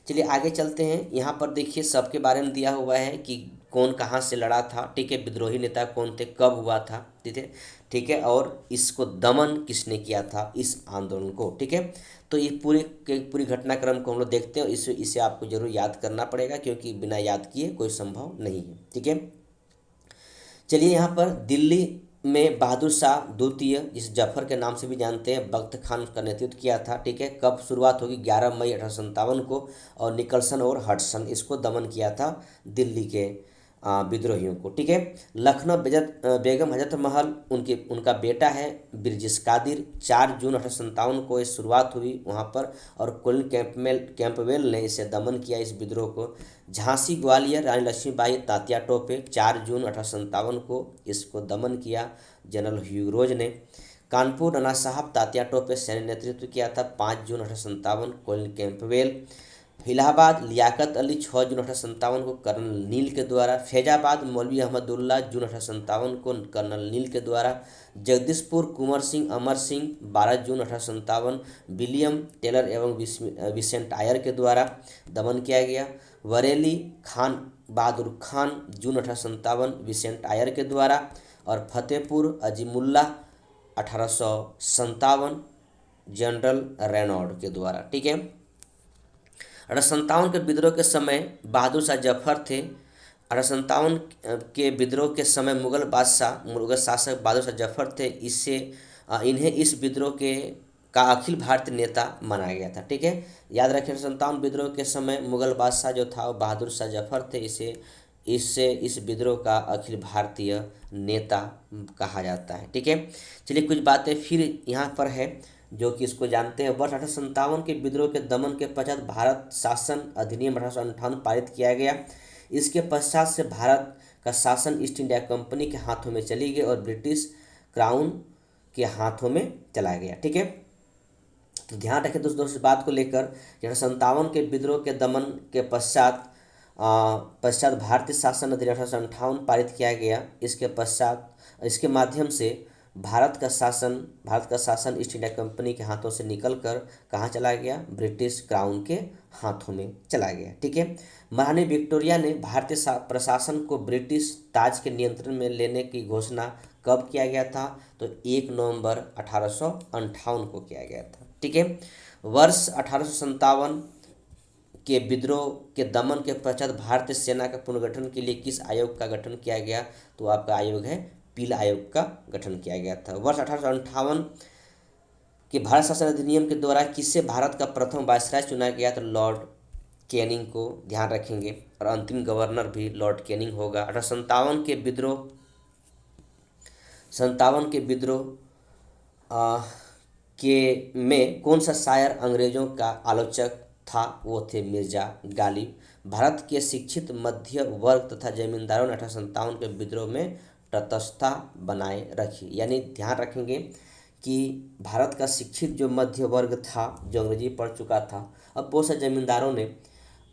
चलिए आगे चलते हैं। यहाँ पर देखिए सबके बारे में दिया हुआ है कि कौन कहाँ से लड़ा था। ठीक है। विद्रोही नेता कौन थे, कब हुआ था। ठीक है। ठीक है। और इसको दमन किसने किया था, इस आंदोलन को। ठीक है। तो ये पूरी घटनाक्रम को हम लोग देखते हैं। इसे आपको जरूर याद करना पड़ेगा, क्योंकि बिना याद किए कोई संभव नहीं है। ठीक है। चलिए यहाँ पर दिल्ली में बहादुर शाह द्वितीय, जिस जफर के नाम से भी जानते हैं, बख्त खान का नेतृत्व किया था। ठीक है। कब शुरुआत होगी, 11 मई 1857 को, और निकलसन और हडसन इसको दमन किया था दिल्ली के विद्रोहियों को। ठीक है। लखनऊ बेगम हजरत महल उनका बेटा है बिरजिस कादिर। 4 जून 1857 को इस शुरुआत हुई वहाँ पर, और कोलिन कैंपवेल ने इसे दमन किया, इस विद्रोह को। झांसी ग्वालियर रानी लक्ष्मीबाई तात्या टोपे, 4 जून 1857 को इसको दमन किया जनरल ह्यूरोज ने। कानपुर नाना साहब तात्या टोपे सैन्य नेतृत्व किया था, 5 जून 1857 कोलिन कैंपवेल। इलाहाबाद लियाकत अली, 6 जून 1857 को कर्नल नील के द्वारा। फैजाबाद मौलवी अहमदुल्ला, जून 1857 को कर्नल नील के द्वारा। जगदीशपुर कुंवर सिंह अमर सिंह, 12 जून 1857 विलियम टेलर एवं विसेंट आयर के द्वारा दमन किया गया। बरेली खान बहादुर खान, जून 1857 विसेंट आयर के द्वारा। और फतेहपुर अजीमुल्ला 1857 जनरल रेनॉल्ड के द्वारा। ठीक है। 1857 के विद्रोह के समय बहादुर शाह जफर थे। 1857 के विद्रोह के समय मुगल शासक बहादुर शाह जफर थे। इन्हें इस विद्रोह का अखिल भारतीय नेता माना गया था। ठीक है। याद रखें 1857 विद्रोह के समय मुगल बादशाह जो था वो बहादुर शाह जफर थे। इस विद्रोह का अखिल भारतीय नेता कहा जाता है। ठीक है। चलिए कुछ बातें फिर यहाँ पर है जो कि इसको जानते हैं। वर्ष 1857 के विद्रोह के दमन के पश्चात भारत शासन अधिनियम 1858 पारित किया गया। इसके पश्चात से भारत का शासन ईस्ट इंडिया कंपनी के हाथों में चली गई और ब्रिटिश क्राउन के हाथों में चला गया। ठीक है। तो ध्यान रखें दोस्तों इस बात को लेकर, 1857 के विद्रोह के दमन के पश्चात भारतीय शासन अधिनियम 1858 पारित किया गया। इसके माध्यम से भारत का शासन ईस्ट इंडिया कंपनी के हाथों से निकलकर कहाँ चला गया, ब्रिटिश क्राउन के हाथों में चला गया। ठीक है। महारानी विक्टोरिया ने भारतीय प्रशासन को ब्रिटिश ताज के नियंत्रण में लेने की घोषणा कब किया गया था, तो 1 नवंबर 1858 को किया गया था। ठीक है। वर्ष 1857 के विद्रोह के दमन के पश्चात भारतीय सेना का पुनर्गठन के लिए किस आयोग का गठन किया गया, तो आपका आयोग है पील आयोग का गठन किया गया था। वर्ष 1858 के भारत शासन अधिनियम के द्वारा किसे भारत का प्रथम वायसराय चुना गया, तो लॉर्ड कैनिंग को, ध्यान रखेंगे। और अंतिम गवर्नर भी लॉर्ड कैनिंग होगा। 1857 के विद्रोह में कौन सा शायर अंग्रेजों का आलोचक था, वो थे मिर्जा गालिब। भारत के शिक्षित मध्य वर्ग तथा जमींदारों ने 1857 के विद्रोह में तटस्थता बनाए रखी। यानी ध्यान रखेंगे कि भारत का शिक्षित जो मध्य वर्ग था, जो अंग्रेजी पढ़ चुका था, अब बहुत से जमींदारों ने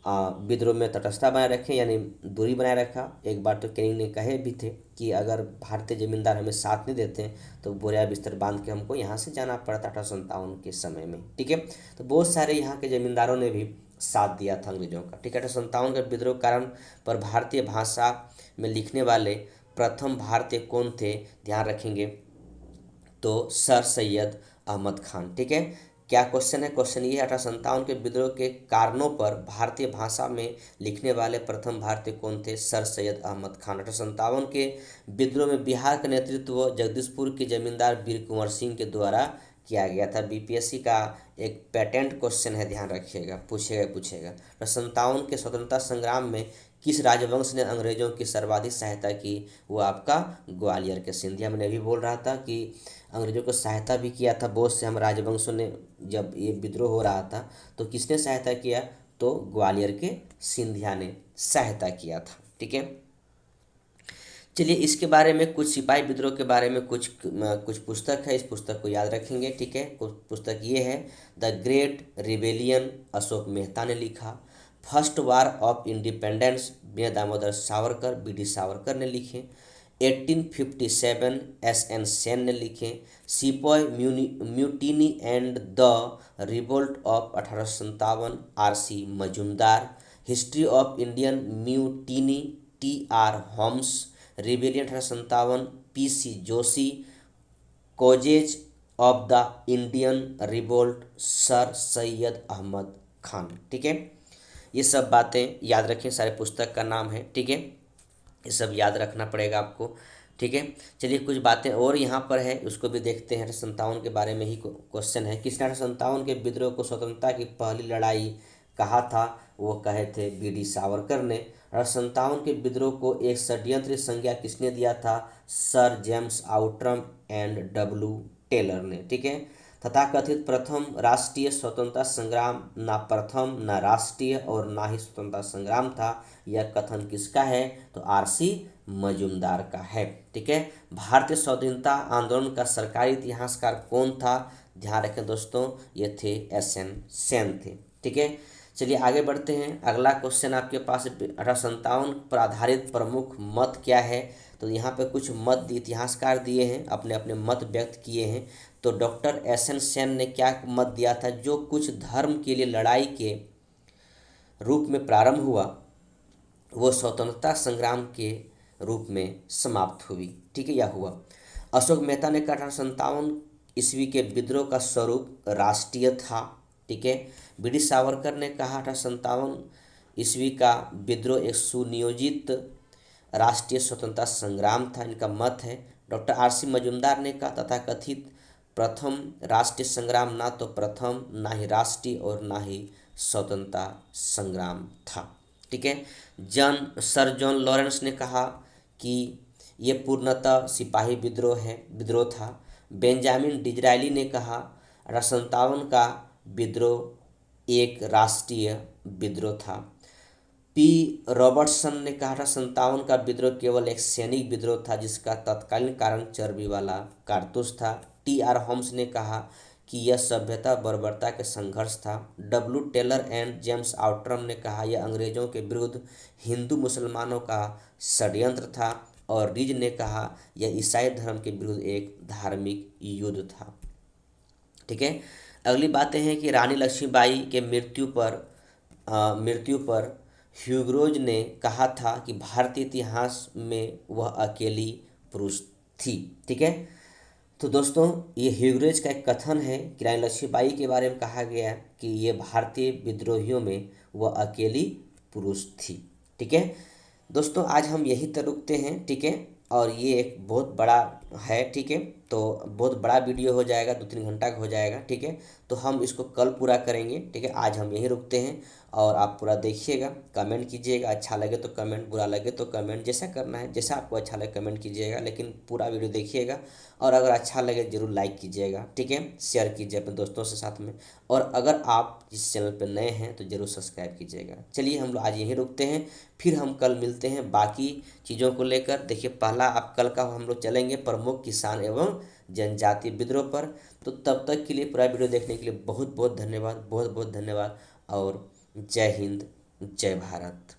विद्रोह में तटस्थता बनाए रखे, यानी दूरी बनाए रखा। एक बार तो कैनिंग ने कहे भी थे कि अगर भारतीय जमींदार हमें साथ नहीं देते तो बोरिया बिस्तर बांध के हमको यहाँ से जाना पड़ता 1857 के समय में, ठीक है। तो बहुत सारे यहाँ के जमींदारों ने भी साथ दिया था अंग्रेजों का, ठीक है। 1857 के विद्रोह कारण पर भारतीय भाषा में लिखने वाले प्रथम भारतीय कौन थे, ध्यान रखेंगे, तो सर सैयद अहमद खान, ठीक है। क्या क्वेश्चन है, क्वेश्चन ये है 1857 के विद्रोह के कारणों पर भारतीय भाषा में लिखने वाले प्रथम भारतीय कौन थे, सर सैयद अहमद खान। 1857 के विद्रोह में बिहार का नेतृत्व जगदीशपुर के जमींदार वीर कुंवर सिंह के द्वारा किया गया था। बीपीएससी का एक पैटेंट क्वेश्चन है, ध्यान रखिएगा, पूछेगा। 1857 के स्वतंत्रता संग्राम में किस राजवंश ने अंग्रेजों की सर्वाधिक सहायता की, वो आपका ग्वालियर के सिंधिया। मैंने अभी बोल रहा था कि अंग्रेजों को सहायता भी किया था बहुत से हम राजवंशों ने। जब ये विद्रोह हो रहा था तो किसने सहायता किया, तो ग्वालियर के सिंधिया ने सहायता किया था, ठीक है। चलिए इसके बारे में कुछ सिपाही विद्रोह के बारे में कुछ पुस्तक है, इस पुस्तक को याद रखेंगे, ठीक है। कुछ पुस्तक ये है the great rebellion, Ashok Mehta ने लिखा। First war of independence, Veer Damodar Savarkar, BD. Savarkar ने लिखे। 1857 एस.एन. सेन ने लिखे। Sepoy mutiny and the revolt of 1857, RC. Majumdar. History of Indian mutiny, TR. Holmes. Rebellion 1857, PC. Joshi. Causes of the Indian revolt, sir Syed Ahmed Khan, ठीक है। ये सब बातें याद रखें, सारे पुस्तक का नाम है, ठीक है। ये सब याद रखना पड़ेगा आपको, ठीक है। चलिए कुछ बातें और यहाँ पर है, उसको भी देखते हैं। 1857 के बारे में ही क्वेश्चन है, किसने 1857 के विद्रोह को स्वतंत्रता की पहली लड़ाई कहा था, वो कहे थे बी.डी. सावरकर ने। 1857 के विद्रोह को एक षड्यंत्र संज्ञा किसने दिया था, sir James Outram and W Taylor ने, ठीक है। तथाकथित प्रथम राष्ट्रीय स्वतंत्रता संग्राम ना प्रथम, ना राष्ट्रीय और ना ही स्वतंत्रता संग्राम था, यह कथन किसका है, तो आर.सी. मजूमदार का है, ठीक है। भारतीय स्वाधीनता आंदोलन का सरकारी इतिहासकार कौन था, ध्यान रखें दोस्तों, ये थे एस.एन. सेन थे, ठीक है। चलिए आगे बढ़ते हैं। अगला क्वेश्चन आपके पास 1857 पर आधारित प्रमुख मत क्या है, तो यहाँ पे कुछ मत इतिहासकार दिए हैं, अपने अपने मत व्यक्त किए हैं। तो डॉक्टर एस.एन. सेन ने क्या मत दिया था, जो कुछ धर्म के लिए लड़ाई के रूप में प्रारंभ हुआ वो स्वतंत्रता संग्राम के रूप में समाप्त हुई, ठीक है, यह हुआ। अशोक मेहता ने कहा 1857 ईस्वी के विद्रोह का स्वरूप राष्ट्रीय था, ठीक है। बी.डी. सावरकर ने कहा 1857 ईस्वी का विद्रोह एक सुनियोजित राष्ट्रीय स्वतंत्रता संग्राम था, इनका मत है। Doctor RC. मजूमदार ने कहा तथाकथित प्रथम राष्ट्रीय संग्राम ना तो प्रथम, ना ही राष्ट्रीय और ना ही स्वतंत्रता संग्राम था, ठीक है। सर जॉन लॉरेंस ने कहा कि ये पूर्णतः सिपाही विद्रोह था। बेंजामिन डिज़रायली ने कहा 1857 का विद्रोह एक राष्ट्रीय विद्रोह था। पी. रॉबर्टसन ने कहा 1857 का विद्रोह केवल एक सैनिक विद्रोह था जिसका तत्कालीन कारण चर्बी वाला कारतूस था। टी.आर. होम्स ने कहा कि यह सभ्यता बर्बरता के संघर्ष था। W Taylor and James Outram ने कहा यह अंग्रेजों के विरुद्ध हिंदू मुसलमानों का षड्यंत्र था। और रीज ने कहा यह ईसाई धर्म के विरुद्ध एक धार्मिक युद्ध था, ठीक है। अगली बातें हैं कि रानी लक्ष्मीबाई के मृत्यु पर ह्यूग्रोज ने कहा था कि भारतीय इतिहास में वह अकेली पुरुष थी, ठीक है। तो दोस्तों ये ह्यूग्रोज का एक कथन है कि रानी लक्ष्मीबाई के बारे में कहा गया कि ये भारतीय विद्रोहियों में वह अकेली पुरुष थी, ठीक है। दोस्तों आज हम यहीं तक रुकते हैं, ठीक है। और ये एक बहुत बड़ा है, ठीक है, तो बहुत बड़ा वीडियो हो जाएगा, 2-3 घंटा का हो जाएगा, ठीक है। तो हम इसको कल पूरा करेंगे, ठीक है। आज हम यहीं रुकते हैं और आप पूरा देखिएगा, कमेंट कीजिएगा, अच्छा लगे तो कमेंट, बुरा लगे तो कमेंट, जैसा करना है, जैसा आपको अच्छा लगे कमेंट कीजिएगा, लेकिन पूरा वीडियो देखिएगा। और अगर अच्छा लगे ज़रूर लाइक कीजिएगा, ठीक है, शेयर कीजिए अपने दोस्तों से साथ में। और अगर आप इस चैनल पर नए हैं तो ज़रूर सब्सक्राइब कीजिएगा। चलिए हम लोग आज यहीं रुकते हैं, फिर हम कल मिलते हैं बाकी चीज़ों को लेकर। देखिए पहला आप कल का हम लोग चलेंगे प्रमुख किसान एवं जनजातीय विद्रोह पर। तो तब तक के लिए पूरा वीडियो देखने के लिए बहुत बहुत धन्यवाद, बहुत बहुत धन्यवाद और जय हिंद, जय भारत।